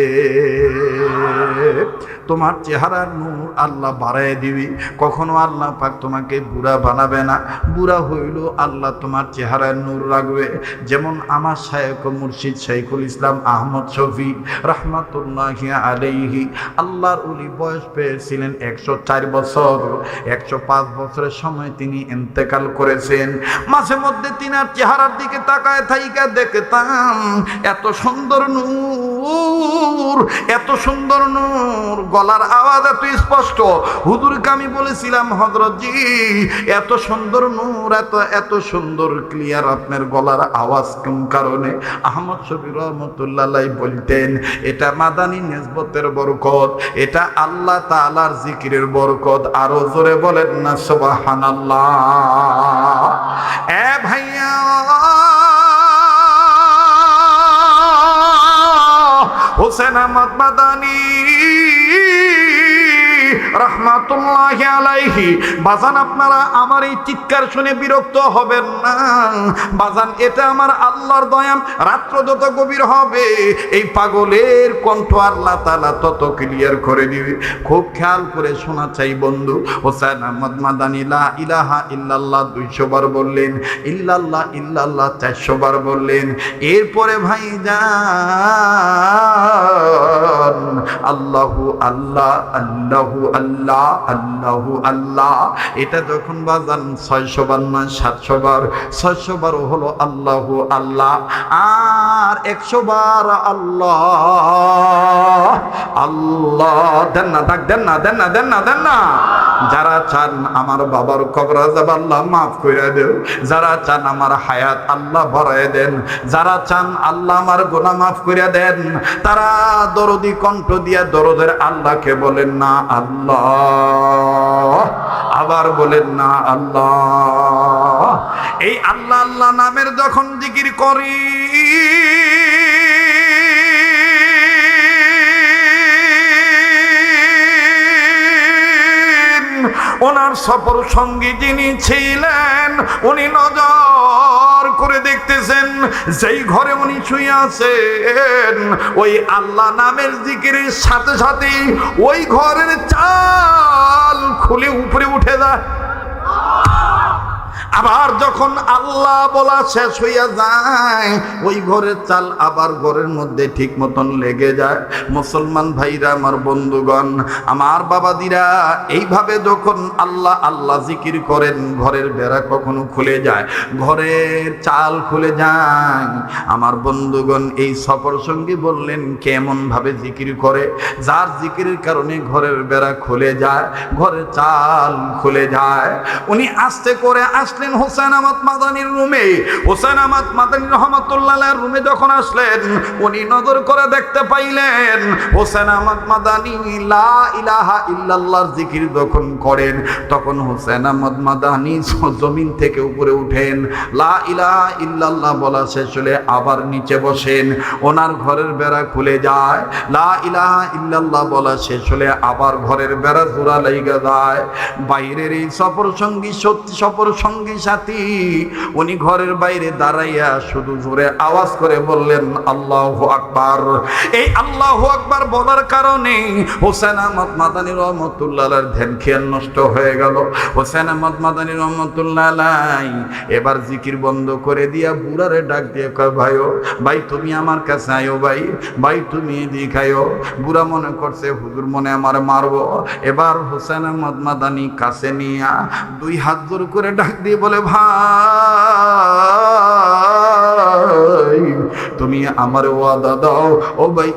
তোমার চেহারার নূর আল্লাহ বাড়ায় দিবি। কখনো আল্লাহ পাক তোমাকে বুড়া বানাবে না, বুড়া হইল আল্লাহ তোমার চেহারার নূর রাখবে। যেমন আমার শায়খ মুর্শিদ শাইখুল ইসলাম আহমদ শফি রহমাতুল্লাহি আলাইহি, আল্লাহর ওলি, বয়স পেয়েছিলেন 104 বছর। 105 বছরের সময় তিনি ইন্তেকাল করেছেন। মাঝে মধ্যে তিনার চেহারার দিকে তাকায় থাইকা দেখতাম, এত সুন্দর নূর, এত সুন্দর নূর, গলার আওয়াজ এত স্পষ্ট। হুজুরকে আমি বলেছিলাম, হযরতজি এত সুন্দর নূর, এত সুন্দর ক্লিয়ার আপনার গলার আওয়াজ কোন কারণে? আহমদ শফি রহমতুল্লাহ আলাইহি বলতেন, এটা মাদানী নিসবতের বরকত, এটা আল্লাহ তাআলার জিকিরের বরকত। আরো জোরে বলেন না সুবহানাল্লাহ। এ ভাইয়া, হোসেন আহমদ মাদানী রহমাতুল্লাহি আলাইহি, বাজান আপনারা আমার এই চিৎকার শুনে বিরক্ত হবেন না। বাজান এটা আমার আল্লাহর দয়া। রাত্র যত গভীর হবে, এই পাগলের কণ্ঠ আল্লাহ তাআলা তত ক্লিয়ার করে দিবে। খুব খেয়াল করে শোনা চাই বন্ধু। হোসেন আহমদ মাদানী লা ইলাহা ইল্লাল্লাহ 200 বার বললেন, ইল্লাল্লাহ ইল্লাল্লাহ 400 বার বললেন। এরপরে ভাইজান আল্লাহু আল্লাহ আল্লাহু আল্লাহ আল্লাহু আল্লাহ। এটা যখন বাজান 600 বার নয় 700 বার, 600 বারও হলো আল্লাহু আল্লাহ, আর 100 বার আল্লাহ আল্লাহ। দেন না, ডাক দেন না, দেন না, দেন না, দেন না। যারা চান আমার বাবার কবর আযাব আল্লাহ মাফ কইরা দেও, যারা চান আমার হায়াত আল্লাহ বাড়ায় দেন, যারা চান আল্লাহ আমার গুনাহ মাফ কইরা দেন, তারা দরদি কণ্ঠ দিয়া দরদের আল্লাহকে বলেন না আল্লাহ, আবার বলেন না আল্লাহ। এই আল্লাহ আল্লাহ নামের যখন জিকির করি, ওনার সফর সঙ্গী যিনি ছিলেন, উনি নজর করে দেখতেছেন যেই ঘরে উনি শুয়ে আছেন, ওই আল্লাহ নামের জিকিরের সাথে সাথে ওই ঘরের চাল খুলে উপরে উঠে যায়। আবার যখন আল্লাহ বলা শেষ হইয়া যায়, ওই ঘরের চাল আবার ঘরের মধ্যে ঠিক মতন লেগে যায়। মুসলমান ভাইরা, আমার বন্ধুগণ, আমার বাবাদিরা, এইভাবে যখন আল্লাহ আল্লাহ জিকির করেন, ঘরের বেড়া কখনো খুলে যায়, ঘরের চাল খুলে যায়। আমার বন্ধুগণ, এই সফর সঙ্গী বললেন কেমন ভাবে জিকির করে, যার জিকিরের কারণে ঘরের বেড়া খুলে যায়, ঘরের চাল খুলে যায়। উনি আস্তে করে আসলেন হোসেন আহমদ মাদানির রুমে। হোসেন আহমদ মাদানী রহমাতুল্লাহ আলাইহির রুমে যখন আসলেন, উনি নজর করে দেখতে পাইলেন হোসেন আহমদ মাদানী লা ইলাহা ইল্লাল্লাহর জিকির যখন করেন, তখন হোসেন আহমদ মাদানী জমিন থেকে উপরে উঠেন, লা ইলাহা ইল্লাল্লাহ বলা শেষ হলে আবার নিচে বসেন, ওনার ঘরের বেড়া খুলে যায়। লা ইলাহা ইল্লাল্লাহ বলা শেষ হলে আবার ঘরের বেড়া জোড়া লাইগা যায়। বাইরের এই সফর সঙ্গী, সত্যি সফর সঙ্গী সাথী, উনি ঘরের বাইরে দাঁড়াইয়া শুধু জোরে আওয়াজ করে বললেন আল্লাহু আকবার। এই আল্লাহু আকবার বলার কারণে হোসেন আহমদ মাদানী রহমাতুল্লাহ আলাইহির ধ্যান খেয়াল নষ্ট হয়ে গেল। হোসেন আহমদ মাদানী রহমাতুল্লাহ আলাইহি এবার জিকির বন্ধ করে দিয়া বুড়ারে ডাক দিয়ে কয়, ভাইও, ভাই তুমি আমার কাছে আয়ো, ভাই, ভাই তুমি এদিকে আয়ো। বুড়া মনে করছে হুজুর মনে আমার মারবো। এবার হোসেন আহমদ মাদানী কাছে নিয়া 2 হাত জোর করে ডাক দিয়ে বলে, ভাই তুমি আমার ওয়াদা দাও, ও ভাই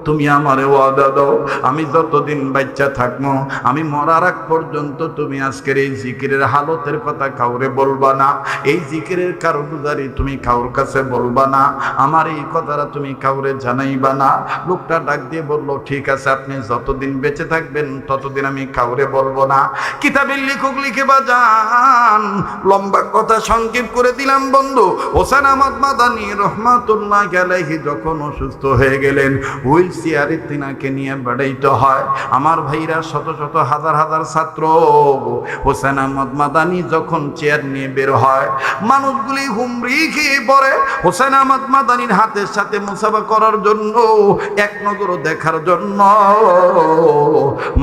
তুমি আমারে ওয়াদা দাও, আমি যতদিন বাচ্চা থাকবো, আমি মরার আগ পর্যন্ত তুমি আজকের এই জিকিরের হালতের কথা কাউরে বলবা না, এই জিকিরের কারগুজারি তুমি কাউর কাছে বলবা না, আমার এই কথাটা তুমি কাউরে জানাইবা না। লোকটা ডাক দিয়ে বলল, ঠিক আছে, আপনি যতদিন বেঁচে থাকবেন ততদিন আমি কাউরে বলবো না। কিতাবের লেখক লিখে বাজান, লম্বা কথা সংক্ষেপ করে দিলাম বন্ধু। হোসেন আহমদ মাদানী রহমাতুল্লাহ আলাইহি যখন অসুস্থ হয়ে গেলেন, হুইল চেয়ারে তিনাকে নিয়ে বেড়াইতে হয়। আমার ভাইরা, শত শত হাজার হাজার ছাত্র হোসেন আহমদ মাদানী যখন চেয়ার নিয়ে বের হয়, মানুষগুলি হুমড়ি খেয়ে পড়ে হোসেন আহমদ মাদানীর হাতের সাথে মুসাফা করার জন্য, এক নজর দেখার জন্য।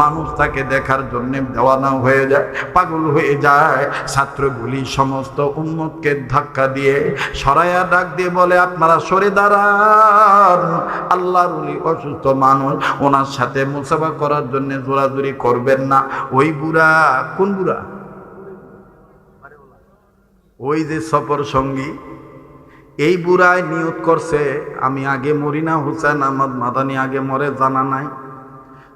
মানুষ তাকে দেখার জন্য দেওয়ানা হয়ে যায়, পাগল হয়ে যায়। ছাত্রগুলি সমস্ত উম্মতকে ধাক্কা দিয়ে সরাইয়া ডাক দিয়ে বলে, আপনারা সরে দাঁড়ান, আল্লাহর ওলি অসুস্থ মানুষ, ওনার সাথে মুসাফা করার জন্য জোরাজুরি করবেন না। ওই বুড়া, কোন বুড়া? ওই যে সফর সঙ্গী, এই বুড়ায় নিয়ত করছে, আমি আগে মরি না, হোসেন আহমদ মাদানী আগে মরে জানা নাই,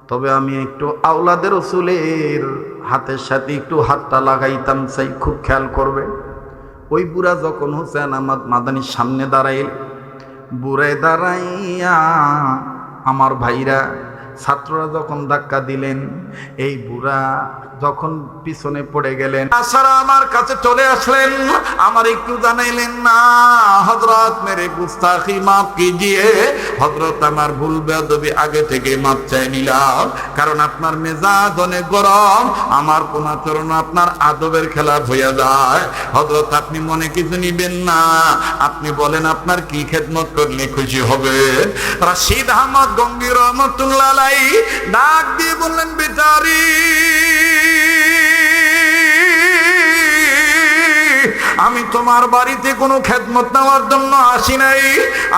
তবে আমি একটু আওলাদের রাসূলের হাতের সাথে একটু হাতটা লাগাইতাম চাই, খুব খেয়াল করবে। ওই বুড়া যখন হোসেন আহমদ মাদানীর সামনে দাঁড়াইল, বুড়ায় দাঁড়াইয়া আমার ভাইরা, ছাত্ররা যখন ধাক্কা দিলেন, এই বুড়া যখন পিছনে পড়ে গেলেন, আসারা আমার কাছে চলে আসলেন, আমার একটু জানাইলেন না, হযরত মেরে গুস্তাখি মাফ কিজিয়ে, হযরত আমার ভুল বেয়াদবি আগে থেকে মাফ চাই নিলাম, কারণ আপনার মেজাজ অনেক গরম, আমার কোন আচরণ আপনার আদবের খেলাফ হইয়া যায়। হযরত আপনি মনে কিছু নিবেন না, আপনি বলেন আপনার কি খেদমত করলে খুশি হবে। রাশিদ আহমদ গঙ্গী রহমাতুল্লাহ আলাইহি ডাক দিয়ে বললেন, বেচারি আমি তোমার বাড়িতে কোনো খেদমত নেওয়ার জন্য আসি নাই,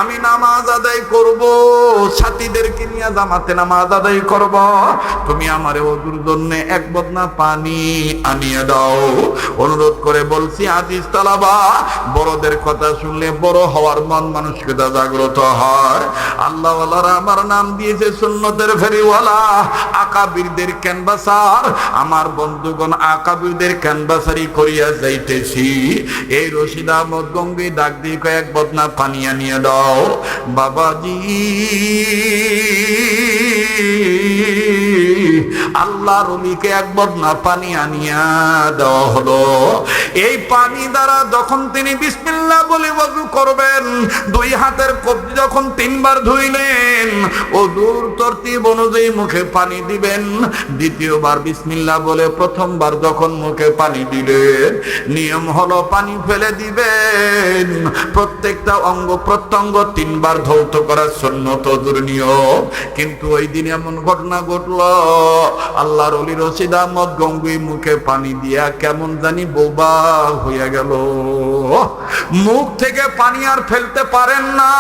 আমি নামাজ আদায় করব, সাথীদেরকে নিয়ে জামাতে নামাজ আদায় করব, তুমি আমারে ওযুর জন্য এক বদনা পানি আনিয়ে দাও। অনুরোধ করে বলছি আজিজ তালাবা, বড়দের কথা শুনলে বড় হওয়ার মন মানসিকতা জাগ্রত হয়। আল্লাহ ওয়ালারা আমার নাম দিয়েছে সুন্নতের ফেরিওয়ালা, আকাবিরদের ক্যানভাসার। আমার বন্ধুগণ আকাবিরদের ক্যানভাসারি করিয়া যাইতেছি, এই রশিদ আহমদ গঙ্গি ডাক দিয়ে কয়েক বদনা পানি আনিয়ে দাও। বাবাজি আল্লাহর ওলিকে এক বদনা পানি আনিয়া দেওয়া হলো। এই পানি দ্বারা যখন তিনি বিসমিল্লাহ বলে ওযু করবেন, দুই হাতের কবজি যখন তিনবার ধুইলেন, ওযুর তরতিব অনুযায়ী মুখে পানি দিবেন। দ্বিতীয়বার বিসমিল্লাহ বলে প্রথমবার যখন মুখে পানি দিলেন, নিয়ম হলো পানি ফেলে দিবেন। প্রত্যেকটা অঙ্গ প্রত্যঙ্গ তিনবার ধৌত করার সুন্নত ওযুর নিয়ম। কিন্তু ওই দিন এমন ঘটনা ঘটলো, আল্লাহর ওলি রশিদ আহমদ গঙ্গুই মুখে পানি দিয়া কেমন জানি বোবা হইয়া গেল। মুখ থেকে পানি আর ফেলতে পারেন না।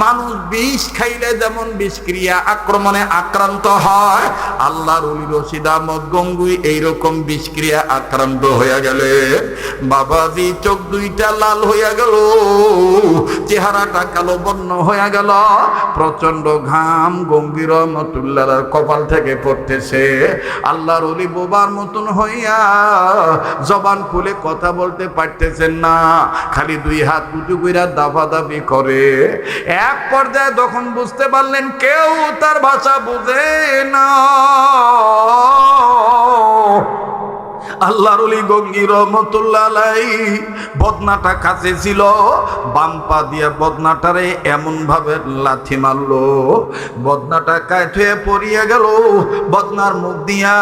মানুষ বিষ খাইলে যেমন বিষক্রিয়া আক্রমণে আক্রান্ত হয়, আল্লাহর ওলি রশিদ আহমদ গঙ্গুই এইরকম বিষক্রিয়া আক্রান্ত হইয়া গেলে। বাবাজি চোখ দুইটা লাল হইয়া গেল, চেহারাটা কালো বর্ণ হইয়া গেল, প্রচন্ড ঘাম গঙ্গি রহমতুল্লাহর কপাল থেকে পড়তেছে। আল্লাহর ওলি বোবার মতন হইয়া জবান খুলে কথা বলতে পারতেছেন না, খালি দুই হাত উঁচু কইরা দাফাদাফি করে। এক পর্যায়ে যখন বুঝতে পারলেন কেউ তার ভাষা বুঝে না, আল্লাহর ওলি গঙ্গি রহমতুল্লাহ আলাইহি বদনাটা কাছে ছিল, বাম পা দিয়া বদনাটারে এমন ভাবে লাথি মারলো, বদনাটা কাট হয়ে পড়িয়া গেল। বদনার মুখ দিয়া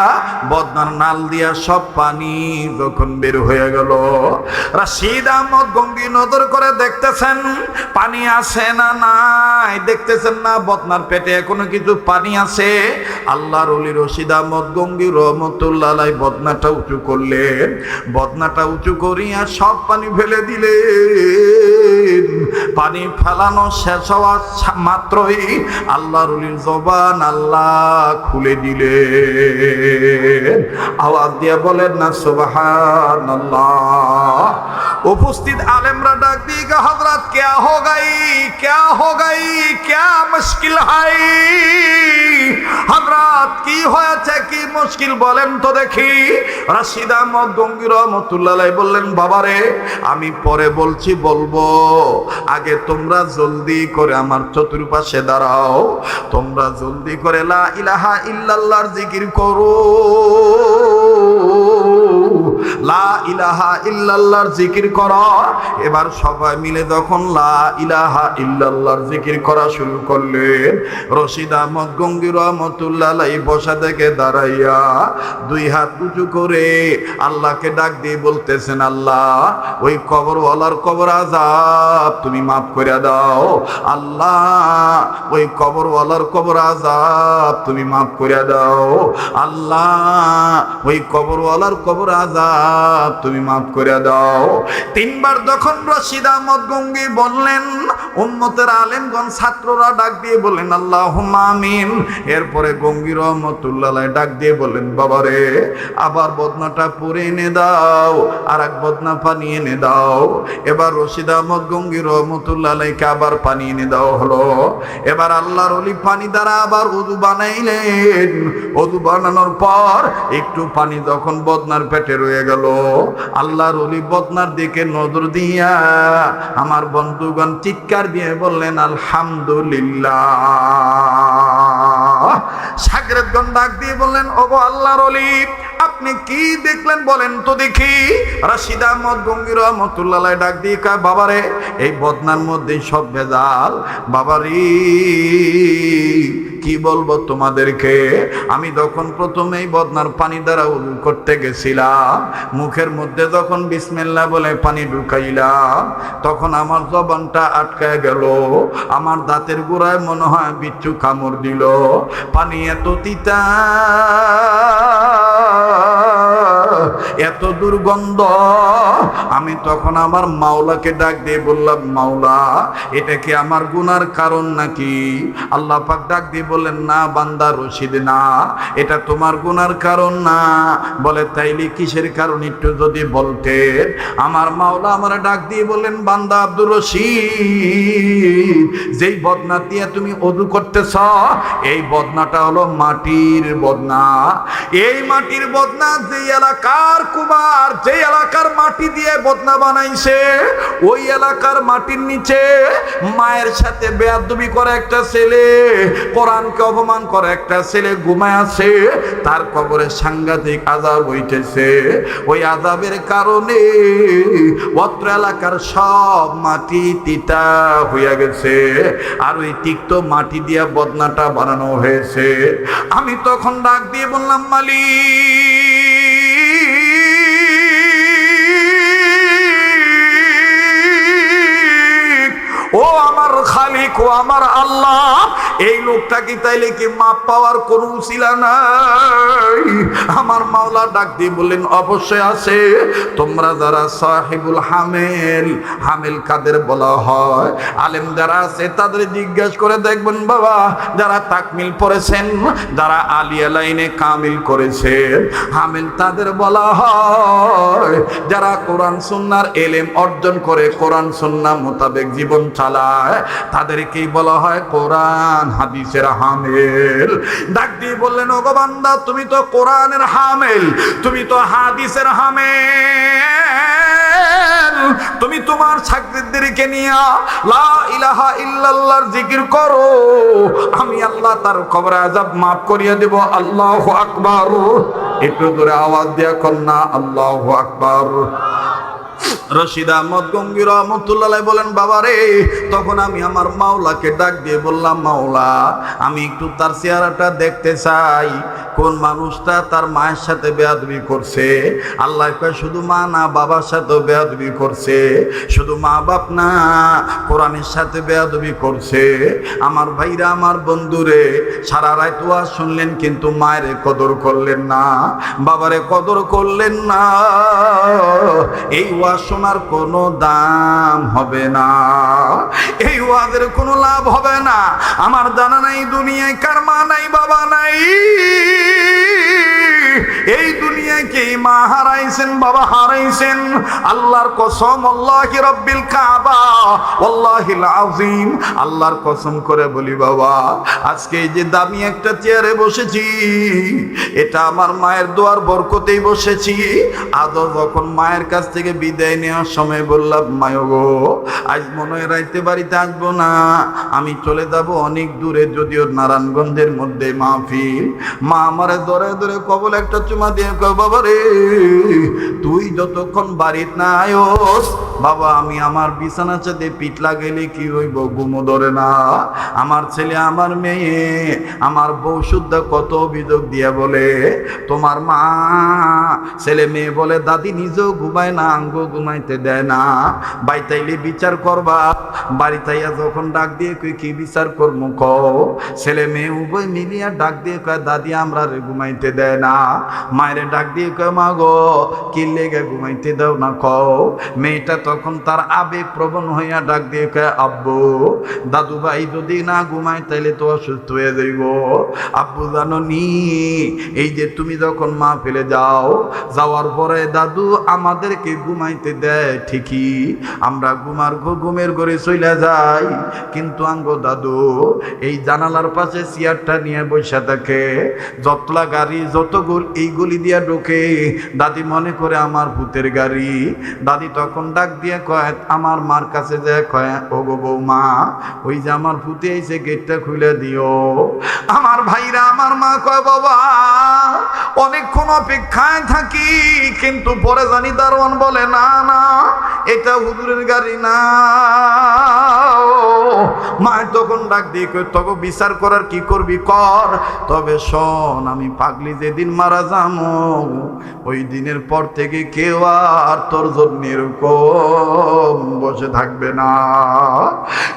বদনার নাল দিয়া সব পানি যখন বের হয়ে গেল, রশিদ আহমদ গঙ্গি নজর করে দেখতেছেন পানি আছে না নাই, দেখতেছেন না বদনার পেটে এখনো কিছু পানি আছে। আল্লাহর ওলি রশিদ আহমদ গঙ্গি রহমতুল্লাহ আলাইহি বদনাটা উঁচু করলেন, বদনাটা উঁচু করিয়া সব পানি ফেলে দিলেন। পানি ফেলানো শেষ হওয়া মাত্রই আল্লাহর ওলির জবান আল্লাহ খুলে দিলেন। আওয়াজ দিয়ে বলেন না সুবহানাল্লাহ। উপস্থিত আলেমরা ডাক দিয়ে হযরত क्या हो गई, क्या हो गई, क्या মুশকিল है? হযরত কি হয়েছে, কি মুশকিল বলেন তো দেখি। রশিদ আহমদ গঙ্গি রহমতুল্লাহ আলাইহি বললেন, বাবারে আমি পরে বলছি, বলবো, আগে তোমরা জলদি করে আমার চতুর্পাশে দাঁড়াও, তোমরা জলদি করে লা ইলাহা ইল্লাল্লাহর জিকির করো, লা ইলাহা ইল্লাল্লাহর জিকির করো। এবার সবাই মিলে যখন লা ইলাহা ইল্লাল্লাহর জিকির করা শুরু করলেন, রশিদ আহমদ গঙ্গি রহমতুল্লাহ আলাইহি বসা থেকে দাঁড়াইয়া দুই হাত উঁচু করে আল্লাহকে ডাক দিয়ে বলতেছেন, আল্লাহ ওই কবরওয়ালার কবর আযাব তুমি মাফ করে দাও, আল্লাহ ওই কবরওয়ালার কবর আযাব তুমি মাফ করে দাও, আল্লাহ ওই কবরওয়ালার কবর আযাব তুমি মাফ করে দাও। তিনবার যখন রশিদ আহমদ গঙ্গি বললেন, উম্মতের আলেমগণ ছাত্ররা ডাক দিয়ে বললেন আল্লাহুম্মা আমিন। এরপরে গঙ্গি রহমতুল্লাহ আলাইহি ডাক দিয়ে বললেন, বাবারে আবার বদনাটা পরে এনে দাও, আর এক বদনা পানি এনে দাও। এবার রশিদ আহমদ গঙ্গি রহমতুল্লাহ আলাইহিকে আবার পানি এনে দেওয়া হলো। এবার আল্লাহর ওলি পানি দ্বারা আবার ওযু বানাইলেন। ওযু বানানোর পর একটু পানি যখন বদনার পেটে রয়ে গেল, আল্লাহর ওলি বদনার দিকে নজর দিয়া আমার বন্ধুগণ চিৎকার দিয়ে বললেন আলহামদুলিল্লাহ। শাগরেদগণ ডাক দিয়ে বললেন, ওগো আল্লাহর ওলি আপনি কি দেখলেন বলেন তো দেখি। রশিদ আহমদ গঙ্গি রহমতুল্লাহ আলাইহি ডাক দিয়ে কয়, বাবারে এই বদনার মধ্যে সব ভেজাল, বাবারি কি বলবো তোমাদেরকে। আমি যখন প্রথমে এই বদনার পানি দ্বারা ওযু করতে গেছিলাম, মুখের মধ্যে যখন বিসমিল্লাহ বলে পানি ঢুকাইলাম, তখন আমার জবানটা আটকায় গেল, আমার দাঁতের গোড়ায় মনে হয় বিচ্ছু কামড় দিল। পানি এত তিতা, এত দুর্গন্ধ। আমি তখন আমার মাওলাকে ডাক দিয়ে বললাম, মাওলা এটা কি আমার গুনার কারণ নাকি? আল্লাহ পাক ডাক দিয়ে বললেন, না বান্দা রশিদ, না এটা তোমার গুনার কারণ না। বলে তাইলে কিসের কারণ একটু যদি বলতে। আমার মাওলা আমার ডাক দিয়ে বললেন, বান্দা আব্দুর রশিদ, যেই বদনা দিয়ে তুমি ওযু করতেছ এই বদনাটা হলো মাটির বদনা। এই মাটির বদনা যে এলাকার কুমার যে এলাকার মাটি দিয়ে বদনা বানাইছে, ওই এলাকার মাটির নিচে মায়ের সাথে বেয়াদবি করে একটা ছেলে, কোরআনকে অপমান করে একটা ছেলে ঘুমায় আছে, তার কবরে সাংঘাতিক আযাব হইতেছে। ওই আযাবের কারণে অত্র এলাকার সব মাটি তিতা হইয়া গেছে, আর ওই তিক্ত মাটি দিয়া বদনাটা বানানো হয়েছে। আমি তখন ডাক দিয়ে বললাম, মালিক, ও আমার খালিক, ও আমার আল্লাহ, এই লোকটা কি তাইলে কি মাপ পাওয়ার কোন উছিলা নাই? আমার মাওলা ডাক দিয়ে বললেন, অবশ্যই আছে। তোমরা যারা সাহিবুল হামেল, হামেল কাদের বলা হয়, আলেম যারা আছে তাদের জিজ্ঞেস করে দেখবেন বাবা, যারা তাকমিল পড়েছেন, যারা আলিয়া লাইনে কামিল করেছেন, হামেল তাদের বলা হয় যারা কোরআন সুন্নাহর ইলম অর্জন করে কোরআন সুন্নাহ মোতাবেক জীবন চালায়, তাদেরকেই বলা হয় কোরআন হাদিসের হামেল। ডাক দিয়ে বললেন, ওগো বান্দা, তুমি তো কোরআনের হামেল, তুমি তো হাদিসের হামেল, তুমি তোমার ছাত্রীদেরকে নিয়ে লা ইলাহা ইল্লাল্লাহর জিকির করো, আমি আল্লাহ তার কবরে আযাব মাফ করিয়ে দেব। আল্লাহু আকবার। একটু জোরে আওয়াজ দিয়া কন্যা আল্লাহু আকবার। রশিদ আহমদ গঙ্গী রহমতুল্লাহ বলেন, বাবা রে, তখন আমি আমার মাওলাকে ডাক দিয়ে বললাম, মাওলা আমি একটু তার চেহারাটা দেখতে চাই, কোন মানুষটা তার মায়ের সাথে বেয়াদবি করছে। আল্লাহ কয়, শুধু মা না, বাবার সাথেও বেয়াদবি করছে, শুধু মা বাপ না, কোরআনের সাথে বেয়াদবি করছে। আমার ভাইরা, আমার বন্ধুরে, সারা রাত ওয়াজ শুনলেন কিন্তু মায়ের কদর করলেন না, বাবারে কদর করলেন না। এই ওয়াজ শোনার কোনো দাম হবে না, এই ওয়াজের কোনো লাভ হবে না। আমার জানা নাই দুনিয়ায় কার মা নাই, বাবা নাই, এই দুনিয়ায় কে মা হারাইছেন, বাবা হারাইছেন। আল্লাহর কসম, আল্লাহি রাব্বিল কাবা, ওয়াল্লাহিল আযীম, আল্লাহর কসম করে বলি বাবা, আজকে এই যে দামি একটা চেয়ারে বসেছি, এটা আমার মায়ের দোয়ার বরকতেই বসেছি। আজও যখন মায়ের কাছ থেকে বিদায় নেওয়ার সময় বললাম, মায়ো গো, আজ মনে হয় রাইতে বাড়িতে আসবো না, আমি চলে যাব অনেক দূরে, যদিও নারায়ণগঞ্জের মধ্যে মাহফিল। মা আমারে ধরে ধরে কবল একটা চুমা দিয়ে কয়, বাবা রে, তুই যতক্ষণ বাড়িতে না আয়োস, বাবা আমি আমার বিছানা চাঁদে পিঠ লাগাইলে কি হইব, ঘুমো ধরে না। আমার ছেলে, আমার মেয়ে, আমার বউ শুদ্ধা কত অভিযোগ দিয়ে বলে, তোমার মা, ছেলে মেয়ে বলে দাদি নিজেও ঘুমায় না, আঙ্গো ঘুমাইতে দেয় না। বাইতাইলে বিচার করবা, বাড়িতাইয়া যখন ডাক দিয়ে কই কি বিচার করবো কও, ছেলে মেয়ে উভয় মিলিয়া ডাক দিয়ে কয়, দাদি আমরা রে ঘুমাইতে দেয় না। মায়ের ডাক দিয়ে কয়, মা গো কি লেগে ঘুমাইতে দাও না কও। মেয়েটা তখন তার আবেগ প্রবণ হইয়া ডাক দিয়ে কয়, আব্বু, দাদু ভাই যদি না ঘুমায় তাইলে তো অসুস্থ হয়ে যাইব। আব্বু জানো নি, এই যে তুমি যখন মা ফেলে যাও, যাওয়ার পরে দাদু আমাদেরকে ঘুমাইতে দেয় ঠিকই, আমরা ঘুমের ঘরে চলে যাই, কিন্তু আঙ্গো দাদু এই জানালার পাশে চেয়ারটা নিয়ে বসে থাকে, যতলা গাড়ি যত এই গলি দিয়া ঢোকে, দাদি মনে করে আমার ভূতের গাড়ি। দাদি তখন ডাক দিয়ে কয়, আমার মার কাছে যায় কয়, ও গো বৌমা, ওই যে আমার ভূতে এসে গেটটা খুলে দিও। আমার ভাইরা, আমার মা কয়, বাবা অনেকক্ষণ অপেক্ষায় থাকি, কিন্তু পরে জানি দারোয়ান বলে, না না, এটা হুজুরের গাড়ি না। মায়ের তখন ডাক দিয়ে কই, তবে বিচার করার কি করবি কর, তবে শোন, আমি পাগলি যেদিন মারা যাবো, ওই দিনের পর থেকে কেউ আর তোর জন্য এরকম বসে থাকবে না।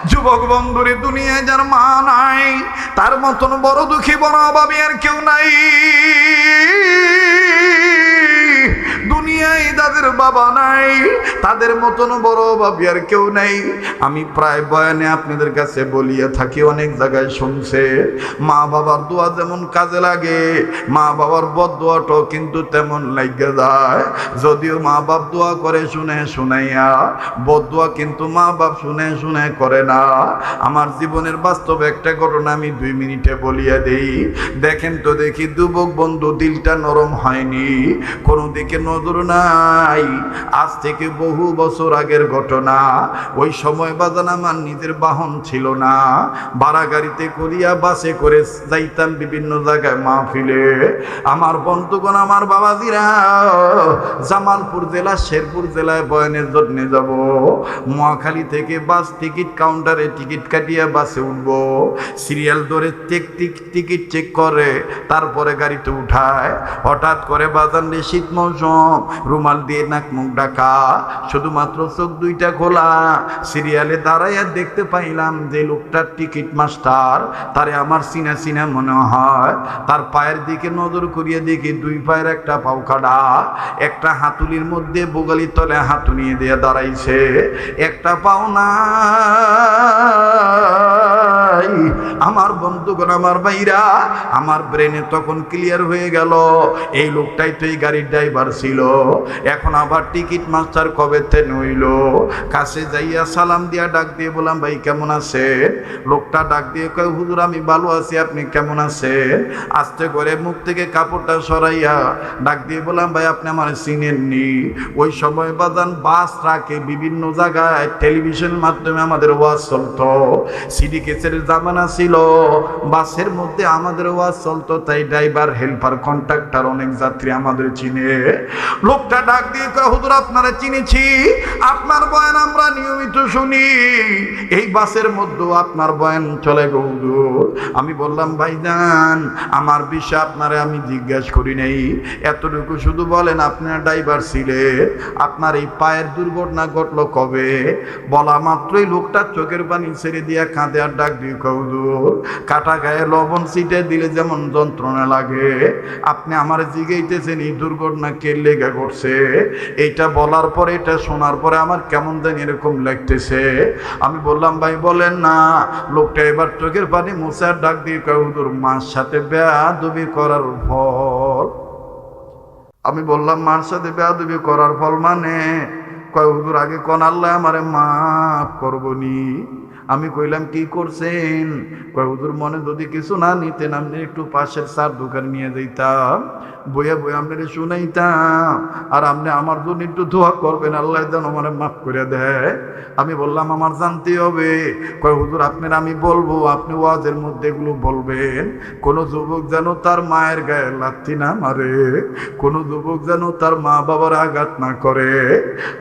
যুবক বন্ধুরে, দুনিয়ায় যার মা নাই, তার মতন বড় দুঃখী বড় অভাবী আর কেউ নাই। দুনিয়া যাদের বাবা নাই তাদের মতন বড় ভাবি আর কেউ নাই। আমি প্রায় বয়ানে আপনাদের কাছে বলিয়া থাকি, অনেক জায়গায় শুনছে, মা বাবার দোয়া যেমন কাজে লাগে, মা বাবার বদদোয়াটাও কিন্তু তেমন লাগে যায়। যদিও মা বাপ দোয়া করে শুনে শুনাইয়া, বদদোয়া কিন্তু মা বাপ শুনে শুনে করে না। আমার জীবনের বাস্তব একটা ঘটনা আমি 2 মিনিটে বলিয়া দেই। দেখেন তো দেখি, যুবক বন্ধু দিলটা নরম হয়নি, কোনো দিকে নজর নাই। আজ থেকে বহু বছর আগের ঘটনা। ওই সময় বাজান আমার নিজের বাহন ছিল না, ভাড়া গাড়িতে করিয়া বাসে করে যাইতাম বিভিন্ন জায়গায় মাহফিলে। আমার বন্ধুগণ, আমার বাবাজিরা, জামালপুর জেলা শেরপুর জেলায় বয়ানের জন্য যাব। মহাখালী থেকে বাস টিকিট কাউন্টারে টিকিট কাটিয়া বাসে উঠবো। সিরিয়াল ধরে টিকিট চেক করে তারপরে গাড়িতে উঠায়। হঠাৎ করে বাজান রে শীত মৌসুম, রুমাল দিয়ে নাক মুখ ঢাকা, শুধুমাত্র চোখ দুইটা খোলা। সিরিয়ালে দাঁড়াইয়া দেখতে পাইলাম যে লোকটার টিকিট মাস্টার, তারে আমার চিনা চিনা মনে হয়। তার পায়ের দিকে নজর করিয়া দেখি 2 পায়ের একটা পাও কাটা, একটা হাতুলির মধ্যে বোগালির তলে হাতু নিয়ে দিয়ে দাঁড়াইছে, একটা পাও না। আমার বন্ধুগণ, আমার ভাইরা, আমার ব্রেনে তখন ক্লিয়ার হয়ে গেল এই লোকটাই তো এই গাড়ির ড্রাইভার ছিল। এখন আবার টিকিট মাস্টার কবে থেকে হইল। কাছে যাইয়া সালাম দিয়া ডাক দিয়ে বললাম, ভাই কেমন আছে? লোকটা ডাক দিয়ে কয়, হুজুর আমি ভালো আছি, আপনি কেমন আছেন? আস্তে করে মুখ থেকে কাপড়টা সরাইয়া ডাক দিয়ে বললাম, ভাই আপনি আমার চিনেননি? ওই সময় বাজান বাস রাখে বিভিন্ন জায়গায় টেলিভিশনের মাধ্যমে আমাদের ওয়াজ চলতো, সিডি কেসেটের জামানা ছিল, বাসের মধ্যে আমাদের ওয়াজ চলতো। তাই ড্রাইভার, হেল্পার, কন্ট্রাক্টর অনেক যাত্রী আমাদের চিনে। লোকটা ডাক দিয়ে কয়, হুজুর আপনারা চিনেছি, আপনার বয়ান আমরা নিয়মিত শুনি, এই বাসের মধ্যে আপনার বয়ান চলে গো হুজুর। আমি বললাম, ভাইজান আমার বিষয় আপনারে আমি জিজ্ঞাসা করি নাই, এতটুকু শুধু বলেন আপনার ড্রাইভার ছিলে, আপনার এই পায়ের দুর্ঘটনা ঘটলো কবে? বলা মাত্রই লোকটা চোখের পানি ছেড়ে দিয়া কাঁদে আর ডাক দিয়ে কয়, হুজুর কাটা গায়ে লবণ ছিটে দিলে যেমন যন্ত্রণা লাগে, আপনি আমার জিগাইতেছেন এই দুর্ঘটনা কে লেগে করছে? এইটা বলার পরে, এটা শোনার পরে আমার কেমন জানি এরকম লাগতেছে। আমি বললাম, ভাই বলেন না। লোকটা এবার চোখের পানি মুছে আর ডাক দিয়ে কয়, হুজুর মার সাথে বেয়াদবি করার ফল। আমি বললাম, মার সাথে বেয়াদবি করার ফল মানে? কয়, হুজুর আগে কোন আল্লাহ আমারে মাফ করবনি। আমি কইলাম, কি করছেন? কয়, হুজুর মনে যদি কিছু না নিতেন, আপনি একটু পাশের চার দোকান নিয়ে যাইতাম, বইয়া বইয়া আপনারে শুনাইতাম, আর আপনি আমার জন্য একটু দোয়া করবেন, আল্লাহ যেন আমার মাফ করে দেয়। আমি বললাম, আমার জানতে হবে। কয়, হুজুর আপনার আমি বলবো, আপনি ওয়াজের মধ্যে এগুলো বলবেন। কোনো যুবক যেন তার মায়ের গায়ে লাথি না মারে, কোনো যুবক যেন তার মা বাবার আঘাত না করে।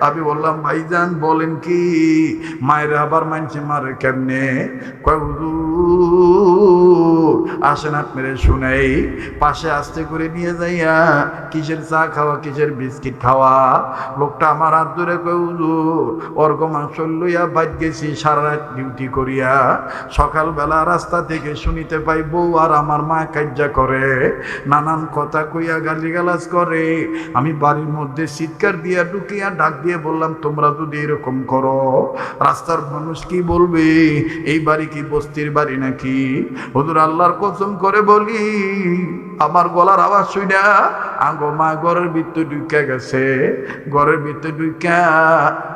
আমি বললাম, ভাইজান বলেন কি, মায়ের আবার মানছে মারে কেমনে? কয়, হুজুর আসেন আপনারে শুনাই। পাশে আস্তে করে নিয়ে যাইয়া কিসের চা খাওয়া, কিসের বিস্কিট খাওয়া। লোকটা আমার হাত ধরে কয়, হুজুর অর্ঘ মাংস লইয়া বাইট গেছি সারা রাত ডিউটি করিয়া, সকালবেলা রাস্তা থেকে শুনিতে পাই বউ আর আমার মা কাজ্জা করে, নানান কথা কইয়া গালিগালাজ করে। আমি বাড়ির মধ্যে চিৎকার দিয়া ঢুকিয়া ডাক দিয়ে বললাম, তোমরা যদি এরকম করো রাস্তার মানুষ কি বলবে? এই বাড়ি কি বস্তির বাড়ি নাকি? হুজুর আল্লাহর কসম করে বলি, আমার গলার আওয়াজ শুইনা আঙ্গো মা ঘরের ভিতরে ঢুকে গেছে। ঘরের ভিতরে ঢুকা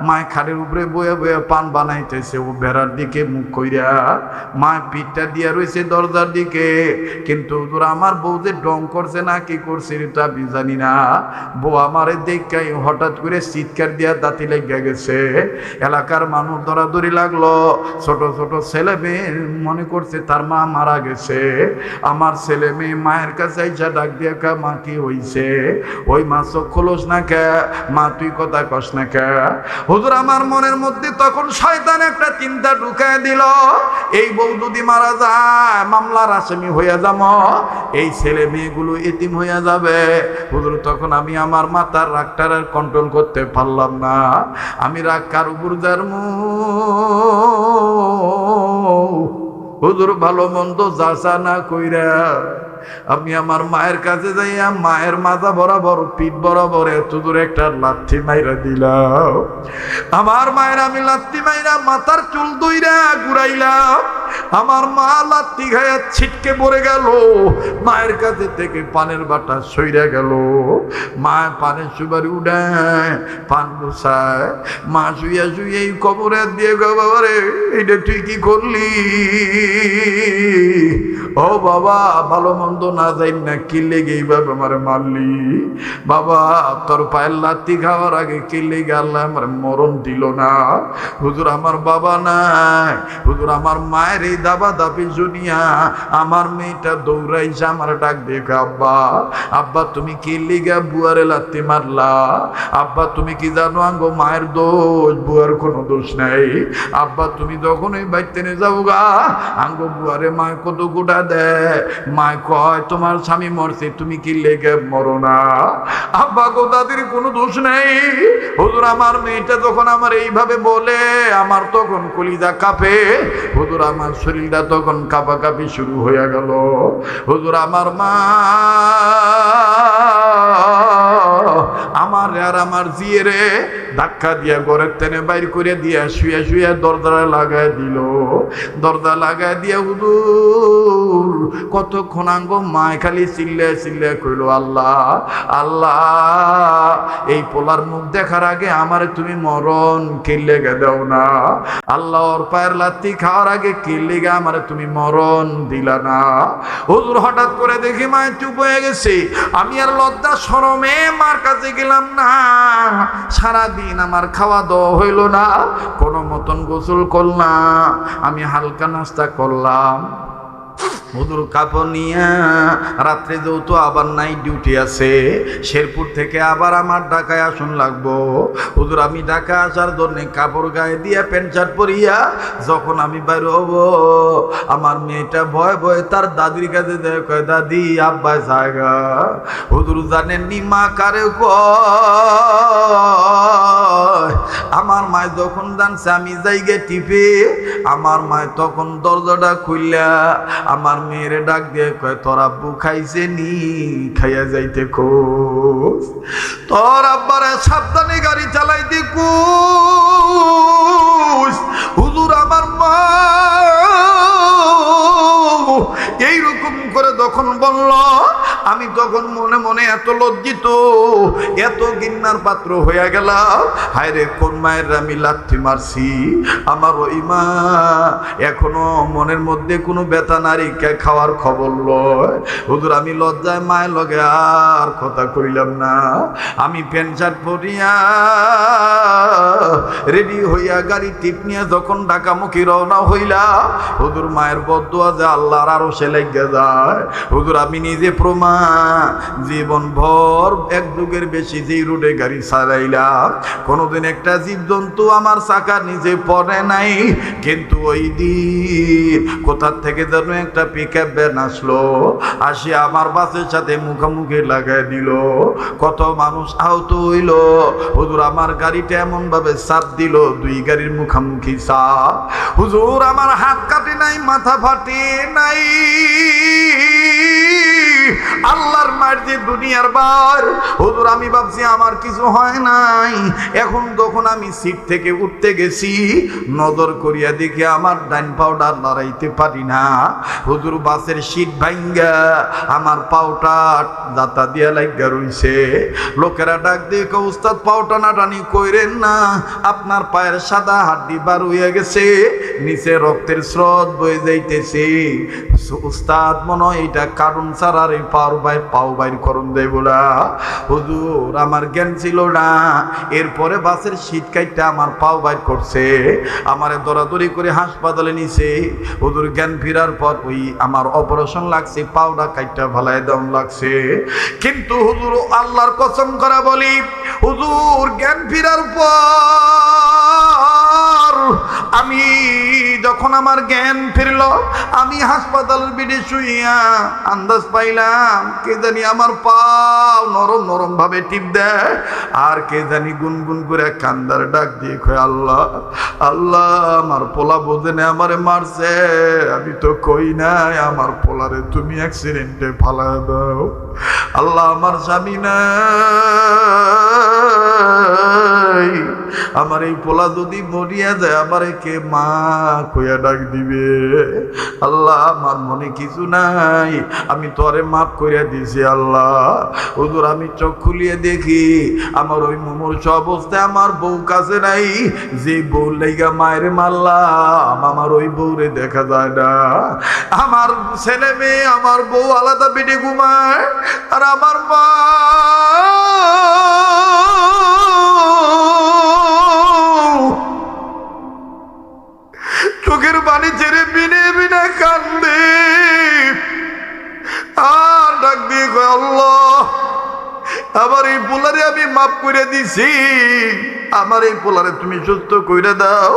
মায় খাটের উপরে বয়ে বয়ে পান বানাইতেছে, ও বেড়ার দিকে মুখ কইরা, মা পিঠটা দিয়া রয়েছে দরজার দিকে। কিন্তু হুজুর আমার বউ যে ডং করছে না কি করছে এটা আমি জানি না, বউ আমারে দেখাই হঠাৎ করে চিৎকার দিয়া দাঁতি লেগে গেছে। এলাকার মানুষ দরাদরি লাগলো, ছোট ছোট ছেলে মেয়ে মনে করছে তার মা মারা গেছে। আমার ছেলে মেয়ে মায়ের কাছে আইসা ডাক দিয়া কা, মা কি হইছে? ওই মা চোখ খোলস না কে? মা তুই কথা কস না কে? হুজুর আমার মনের মধ্যে তখন শয়তান একটা চিন্তা ঢুকায় দিল, এই বউ যদি মারা যায় মামলার আসামি হইয়া যাম, এই ছেলে মেয়েগুলো এতিম হইয়া যাবে। হুজুর তখন আমি আমার মাথার রাগটার আর কন্ট্রোল করতে পারলাম না। আমি রাগ কার উপর জারমু? হুজুর ভালো মন্দ যাচা না কইরা আমি আমার মায়ের কাছে যাইয়া মায়ের মাথা বরাবর পিঠ বরাবর এত দূরে একটা লাথি মাইরা দিলাম। আমার মায়ের আমি লাথি মাইরা মাথার চুল দইরা ঘুরাইলাম। আমার মা লাথি খাইয়া ছিটকে পড়ে গেল। মায়ের কাছে থেকে পানের বাটা সইরা গেল। মা পানের সুবারি উঠায় পান বসায়। মা শুইয়া শুয়ে এই কবরে দিয়ে গো বাবারে এইটা তুই কি করলি? ও বাবা ভালো মন্দ না যাই না কি লেগে এইভাবে আমার মারলি? বাবা তোর পায়ের লাথি খাওয়ার আগে কি লেগে আল্লাহ আমার মরণ দিল না? হুজুর আমার বাবা নাই। হুজুর আমার মায়ের এই দাবা দাবি শুনিয়া আমার মেয়েটা দৌড়াইছে আমার ডাক দেখে আব্বা আব্বা তুমি কি লেগে বুয়ারে লাথি মারলা? আব্বা তুমি কি জানো আঙ্গো মায়ের দোষ, বুয়ার কোনো দোষ নাই। আব্বা তুমি যখন এই বাইতে নিয়ে যাও গা আঙ্গো বুয়ারে মায় কত গোটা দেয়। মায় কয় তোমার স্বামী মরছে তুমি কি লেগে মরো না? আব্বা গো তাদের কোনো দোষ নেই। হুজুর আমার মেয়েটা যখন আমার এইভাবে বলে আমার তখন কলিজা কাঁপে। হুজুর আমার শরীরটা তখন কাঁপাকাঁপি শুরু হয়ে গেল। হুজুর আমার মা আমার আর আমার জিয়েরে ধাক্কা দিয়া ঘরের টেনে বাইর করে দিয়া শুয়ে শুয়ে দরজা লাগাই দিল। দরজা লাগাই দিয়া হুজুর কতক্ষণ আঙ্গো মায় খালি চিল্লে চিল্লে কইল আল্লাহ আল্লাহ এই পোলার মুখ দেখার আগে আমার তুমি মরণ কে লেগে দাও না? আল্লাহ ওর পায়ের লাথি খাওয়ার আগে কে লেগে আমার তুমি মরণ দিলা না? হুজুর হঠাৎ করে দেখি মায় চুপ হয়ে গেছে। আমি আর লজ্জা শরমে মার কাছে গেলাম না। সারাদিন আমার খাওয়া দাওয়া হইল না, কোনো মতন গোসল করলাম, আমি হালকা নাস্তা করলাম। হুজুর কাপড় নিয়ে রাত্রে যেহেতু আবার নাইট ডিউটি আছে, শেরপুর থেকে আবার আমার ঢাকায় আসুন লাগবো। হুজুর আমি ঢাকা আসার জন্য কাপড় গায়ে দিয়ে প্যান্ট শার্ট পরিয়া যখন আমি বাইরে হব আমার মেয়েটা ভয় ভয়ে তার দাদির কাছে দেখে দাদি আব্বা জায়গা। হুজুর জানেননি মা কারে কয়? আমার মায় যখন জানছে আমি জায়গায় টিপে আমার মায় তখন দরজাটা খুললা আমার মেয়েরে ডাক দিয়ে কয় তোর আব্বু খাইছে নি? খাইয়া যাইতে কোস। তোর আব্বারে সাবধানে গাড়ি চালাইতে কোস। হুজুর আমার মা এইরকম করে যখন বলল আমি তখন মনে মনে এত লজ্জিত এত ঘৃণার পাত্র হয়ে গেলাম। হায় রে কোন মায়ের আমি লাথি মারছি। আমার ওই মা এখনো মনের মধ্যে কোনো ব্যথা নারীকে খাওয়ার খবর লয়। হুজুর আমি লজ্জায় মায়ের লগে আর কথা কইলাম না। আমি প্যান্ট শার্ট পরিয়া রেডি হইয়া গাড়ি টিপ নিয়ে যখন ঢাকামুখী রওনা হইলা হুজুর মায়ের বদদুয়া যে আল্লাহর আরো সে লেগে যায়। হুজুর আমি নিজে প্রমাণ জীবন ভর এক যুগের বেশি যে রোডে গাড়ি চালাইলাম কোনোদিন একটা জীবজন্তু আমার চাকা নিজে পড়ে নাই। কিন্তু ওই দিন কোথার থেকে যেন একটা পিকআপ ভ্যান আসলো, আসি আমার বাসের সাথে মুখোমুখি লাগাই দিল। কত মানুষ আহত হইল। হুজুর আমার গাড়িটা এমন ভাবে চাপ দিল দুই গাড়ির মুখোমুখি চাপ। হুজুর আমার হাত কাটে নাই, মাথা ফাটে নাই। আল্লাহর মার্জি দুনিয়ার বার। হুজুর আমি ভাবছি আমার কিছু হয় নাই। এখন যখন আমি সিট থেকে উঠতে গেছি নজর করিয়া দেখি আমার ডাইন পাউটা লড়াইতে পারি না। হুজুর বাসের সিট ভাঙ্গা আমার পাউটা দাতা দিয়া লাগা রইছে। লোকেরা ডাক দিয়ে উস্তাদ পাউটা না টানি কইরেন না, আপনার পায়ের সাদা হাড্ডি বার হইয়া গেছে, নিচে রক্তের স্রোত বয়ে যাইতেছে। উস্তাদ মনে হয় এটা কারণ ছাড়া রে পাও বাইর করুন দেয় বলা। হুজুর আমার জ্ঞান ছিল না। এরপরে বাসের শীত কাইটটা আমার পাও বাইর করছে, আমারে দৌড়াদৌড়ি করে হাসপাতালে নিছে। হুজুর জ্ঞান ফিরার পর ওই আমার অপারেশন লাগছে, পাউডা কাইটটা ভালাই দম লাগছে। কিন্তু হুজুর আল্লাহর কসম করা বলি হুজুর জ্ঞান ফিরার পর আমি যখন আমার জ্ঞান ফিরল, আমি হাসপাতাল বেডে শুইয়া আন্দাজ পাইলাম কে জানি আমার পাও নরম নরম ভাবে টিপ দেয়, আর কে জানি গুনগুন করে কান্দার ডাক দিয়ে কয়, আল্লাহ আল্লাহ, আমার পোলা বোঝে না আমারে মারছে, আমি তো কই নাই আমার পোলারে তুমি অ্যাক্সিডেন্টে ফালা দাও। আল্লাহ, আমার স্বামী নাই, আমার এই পোলা যদি মরিয়া যায় আমারে কে মা কইয়া ডাক দিবে। আল্লাহ, আমার মনে কিছু নাই, আমি তোরে মাফ কইরা দিছি। আল্লাহ হুজুর, আমি চোখ খুলিয়ে দেখি আমার ওই মুমূর্ষ অবস্থায় আমার বউ কাছে নাই, যে বউ লাইগা মায়ের মারলাম আমার ওই বউরে দেখা যায় না। আমার ছেলে মেয়ে আমার বউ আলাদা বেডে ঘুমায়, আর আমার মা চোখের পানি ছেড়ে বিনে বিনে কান্দে, আর ডাক দিয়ে কয়, আল্লাহ আমার এই পোলারে আমি মাফ করে দিছি, আমার এই পোলারে তুমি সুস্থ কইরা দাও।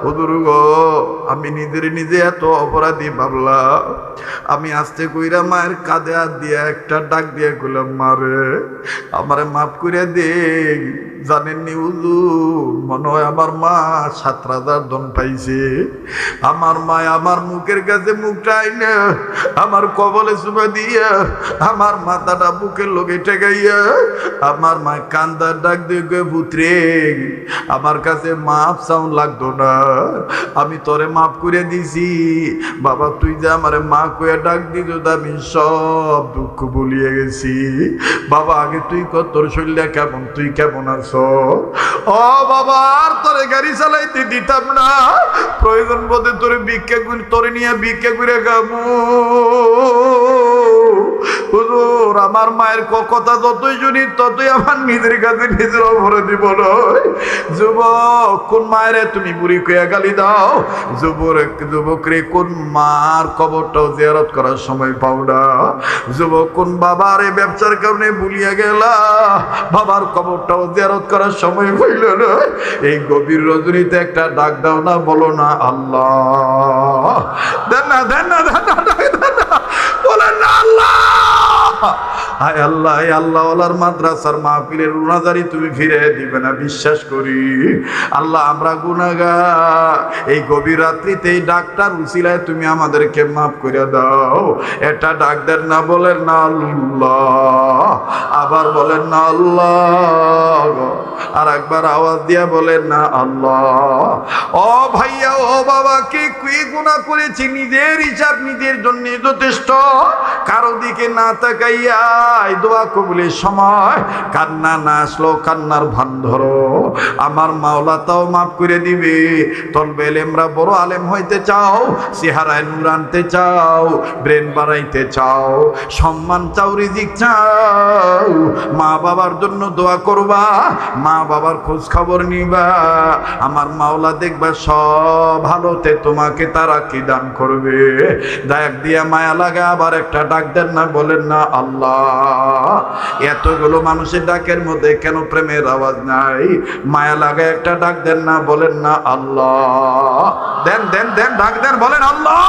হুজুর গো, আমি নিজে এত অপরাধী ভাবলাম। আমি আস্তে কইরা মায়ের কাঁধে হাত দিয়ে একটা ডাক দিয়ে কইলাম, মারে আমারে মাফ করে দে। জানেননি হুজুর, মনে হয় আমার মা ৭,০০০ দন পাইছে। আমার মা আমার মুখের কাছে মুখটা আইনা আমার কবলে চুপা দিয়া আমার মাথাটা বুকের লোকে ঠেকাইয়া আমার মা কান্দার ডাক দিয়ে কয়ে, পুত্রে আমার কাছে মাফ চাউন লাগতো না, আমি তোরে মাফ করে দিছি। বাবা তুই যে আমারে মা কয়ে ডাক দিত, আমি সব দুঃখ ভুলিয়ে গেছি। বাবা আগে তুই কর, তোর শরীরটা কেমন, তুই কেমন আছ? ও বাবা, আর তোরে গাড়ি চালাইতে দিতাম না, প্রয়োজন বোধে তোরে তোরে নিয়ে ভিক্ষা করে খাবো। হুজুর, আমার মায়ের কথা যতই শুনি ততই আমার নিজের কাছে নিজের অপরাধী মনে হয়। যুবক, কোন মায়ের তুমি বুড়ি কইয়া গালি দাও? যুবক রে, কোন মার কবরটাও জিয়ারত করার সময় পাও না? যুবক, কোন বাবার এই ব্যবসার কারণে ভুলিয়া গেলা, বাবার কবরটাও জিয়ারত করার সময় পাইল না? এই গভীর রজনীতে একটা ডাক দাও না, বলো না আল্লাহ। দেন না, দেন না, দেন না, দেন না, বলেন না আল্লাহ। হায় আল্লাহ, এই আল্লাহ ওয়ালার মাদ্রাসার মাহফিলের রুনাজারি তুমি ফিরে দিবে না বিশ্বাস করি। আল্লাহ, আমরা গুনাহগার, এই গভীর রাত্রিতে এই ডাক্তার উসিলায় তুমি আমাদেরকে মাফ করে দাও। এটা ডাক দেন না, বলেন না আল্লাহ, আবার বলেন না আল্লাহ, আর একবার আওয়াজ দিয়া বলেন না আল্লাহ। ও ভাইয়া, ও বাবা, কে কি গুনাহ করেছি নিজের হিসাব নিজের জন্য যথেষ্ট, কারো দিকে না তাকাইয়া দোয়া কবুলের সময় কান্না না আসলো, কান্নার ভান ধরো, আমার মাওলা তাও মাফ করে দিবে। তলবে এলেমরা বড় আলেম হইতে চাও, চেহারায় নূর আনতে চাও, ব্রেন বাড়াইতে চাও, সম্মান চাও, রিজিক চাও, মা বাবার জন্য দোয়া করবা, মা বাবার খোঁজ খবর নিবা, আমার মাওলা দেখবা সব ভালোতে তোমাকে তারা কি দান করবে। ডাক দিয়া মায়া লাগা আবার একটা ডাক দেন না, বলেন না আল্লাহ। এতগুলো মানুষের ডাকের মধ্যে কেন প্রেমের আওয়াজ নাই? মায়া লাগা একটা ডাক দেন না, বলেন না আল্লাহ। দেন দেন দেন, ডাক দেন, বলেন আল্লাহ।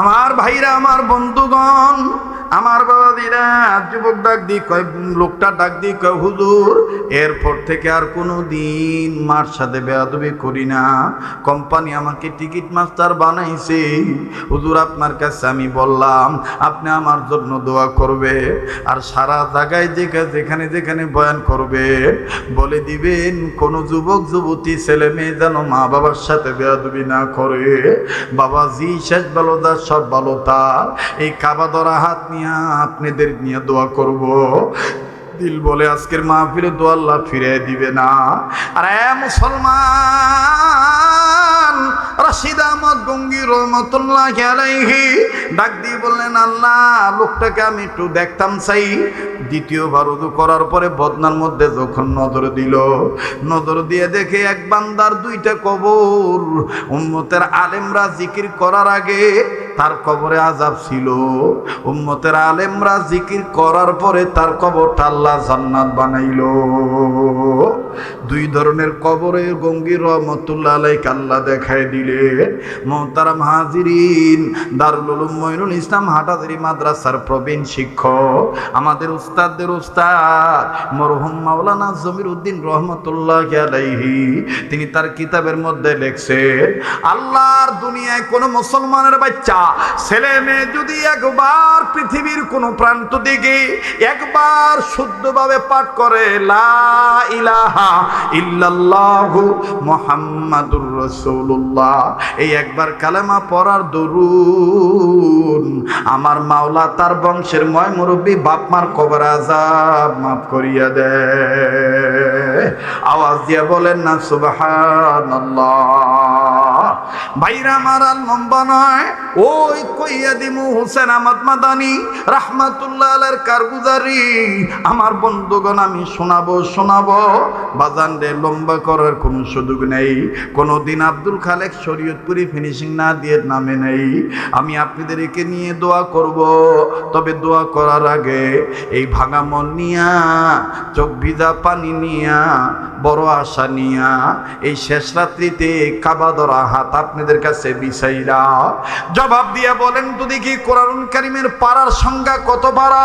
আমার ভাইরা, আমার বন্ধুগণ, আমার বাবাদিরা, যুবক ডাক দিয়ে কয়, লোকটা ডাক দিয়ে কয়, হুজুর এরপর থেকে আর কোনো দিন মার সাথে বেয়াদবি করি না। কোম্পানি আমাকে টিকিট মাস্টার বানাইছে। হুজুর আপনার কাছে আমি বললাম আপনি আমার জন্য দোয়া করবে, আর সারা জায়গায় যেখানে যেখানে বয়ান করবে বলে দিবেন কোনো যুবক যুবতী ছেলে মেয়ে যেন মা বাবার সাথে বেয়াদবি না করে। বাবা জি শেষ ভালো তার, সব ভালো তার। এই কাবা ধরা হাত নিয়ে আপনাদের নিয়ে দোয়া করব। দিল বলে আজকের মাহফিলে দোয়া আল্লাহ ফিরে দিবে না। আরে মুসলমান, রাশিদ আহমদ গঙ্গি রহমতুল্লাহি আলাইহি ডাক দিয়ে বললেন, আল্লাহ লোকটাকে আমি একটু দেখতাম চাই। দ্বিতীয়বার ওযু করার পরে বদনার মধ্যে যখন নজর দিল, নজর দিয়ে দেখে এক বান্দার দুইটা কবর। উম্মতের আলেমরা জিকির করার আগে তার কবরে আযাব ছিল। উম্মতের আলেমরা জিকির করার পরে তার কবরটা আল্লাহ জান্নাত বানাইলো। দুই ধরনের কবরে গঙ্গি রহমতুল্লাহ আলাইহি আল্লাহ দেখায় দিলে। মুহতারাম হাজিরিন, দারুল উলুম মঈনুল ইসলাম হাটাজারি মাদ্রাসার প্রবীণ শিক্ষক, আমাদের উস্তাদদের উস্তাদ মরহুম মাওলানা জমির উদ্দিন রহমতুল্লাহি আলাইহি, তিনি তার কিতাবের মধ্যে লিখছেন, আল্লাহর দুনিয়ায় কোন মুসলমানের বাচ্চা ছেলে মেয়ে যদি একবার পৃথিবীর কোন প্রান্ত দিকে একবার শুদ্ধভাবে পাঠ করে লা ইলাহা ইল্লাল্লাহু মুহাম্মাদুর রাসূলুল্লাহ, এই একবার কালেমা পড়ার দরুন আমার মাওলা তার বংশের ময় মুরব্বী বাপ মার কবর আযাব মাফ করিয়া দেয়। আওয়াজ দিয়ে বলেন না সুবহানাল্লাহ। ভাইরা মারাল লম্বা নয়, ওই কইয়া দিমু হোসেন আহমদ মাদানী রাহমাতুল্লাহ আলাইহির কারগুজারি আমার বন্ধুগণ আমি শোনাবো বাজান রে, লম্বা করার কোনো সুযোগ নেই। কোনোদিন আব্দুল খালেক শরীয়তপুরি ফিনিশিং না দিয়ে নামে নেই। আমি আপনাদেরকে নিয়ে দোয়া করব, তবে দোয়া করার আগে এই ভাঙা মন নিয়া, চোখ ভিজা পানি নিয়া, বড় আশা নিয়া এই শেষ রাত্রিতে কাবা ধরা হাত আপনাদের কাছে বিছাইরা জবাব দিয়ে বলেন তো দেখি কোরআনুল কারীমের পারার সংখ্যা কত পারা?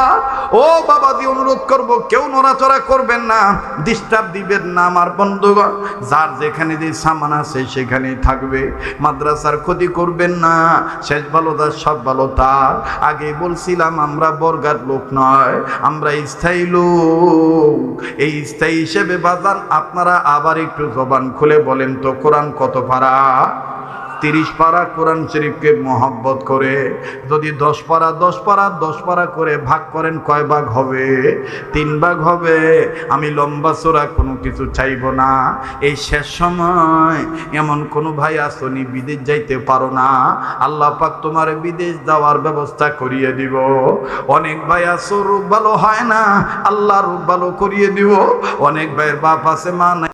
ও বাবা দিয়ে অনুরোধ করব, কেউ নড়াচড়া করবেন না, ডিস্টার্ব দিবেন না আমার বন্ধুগণ। যার যেখানে যে সামান আছে সেখানেই থাকবে, মাদ্রাসার ক্ষতি করবেন না। শেষ ভালো তার সব ভালো তার। আগে বলছিলাম আমরা বর্গার লোক নয়, আমরা স্থায়ী লোক। এই স্থায়ী হিসেবে বাজান আপনারা আবার একটু জবান খুলে বলেন তো কোরআন কত পারা? 30 পারা কোরআন শরীফকে মহব্বত করে যদি 10 পারা করে ভাগ করেন, কয় ভাগ হবে? 3 ভাগ হবে। আমি লম্বা চোরা কোনো কিছু চাইব না। এই শেষ সময় এমন কোনো ভাই আসনি বিদেশ যাইতে পারো না, আল্লাহ পাক তোমার বিদেশ যাওয়ার ব্যবস্থা করিয়ে দিব। অনেক ভাই আসো রূপ ভালো হয় না, আল্লাহ রূপ ভালো করিয়ে দিব। অনেক ভাইয়ের বাপ আছে মা নাই,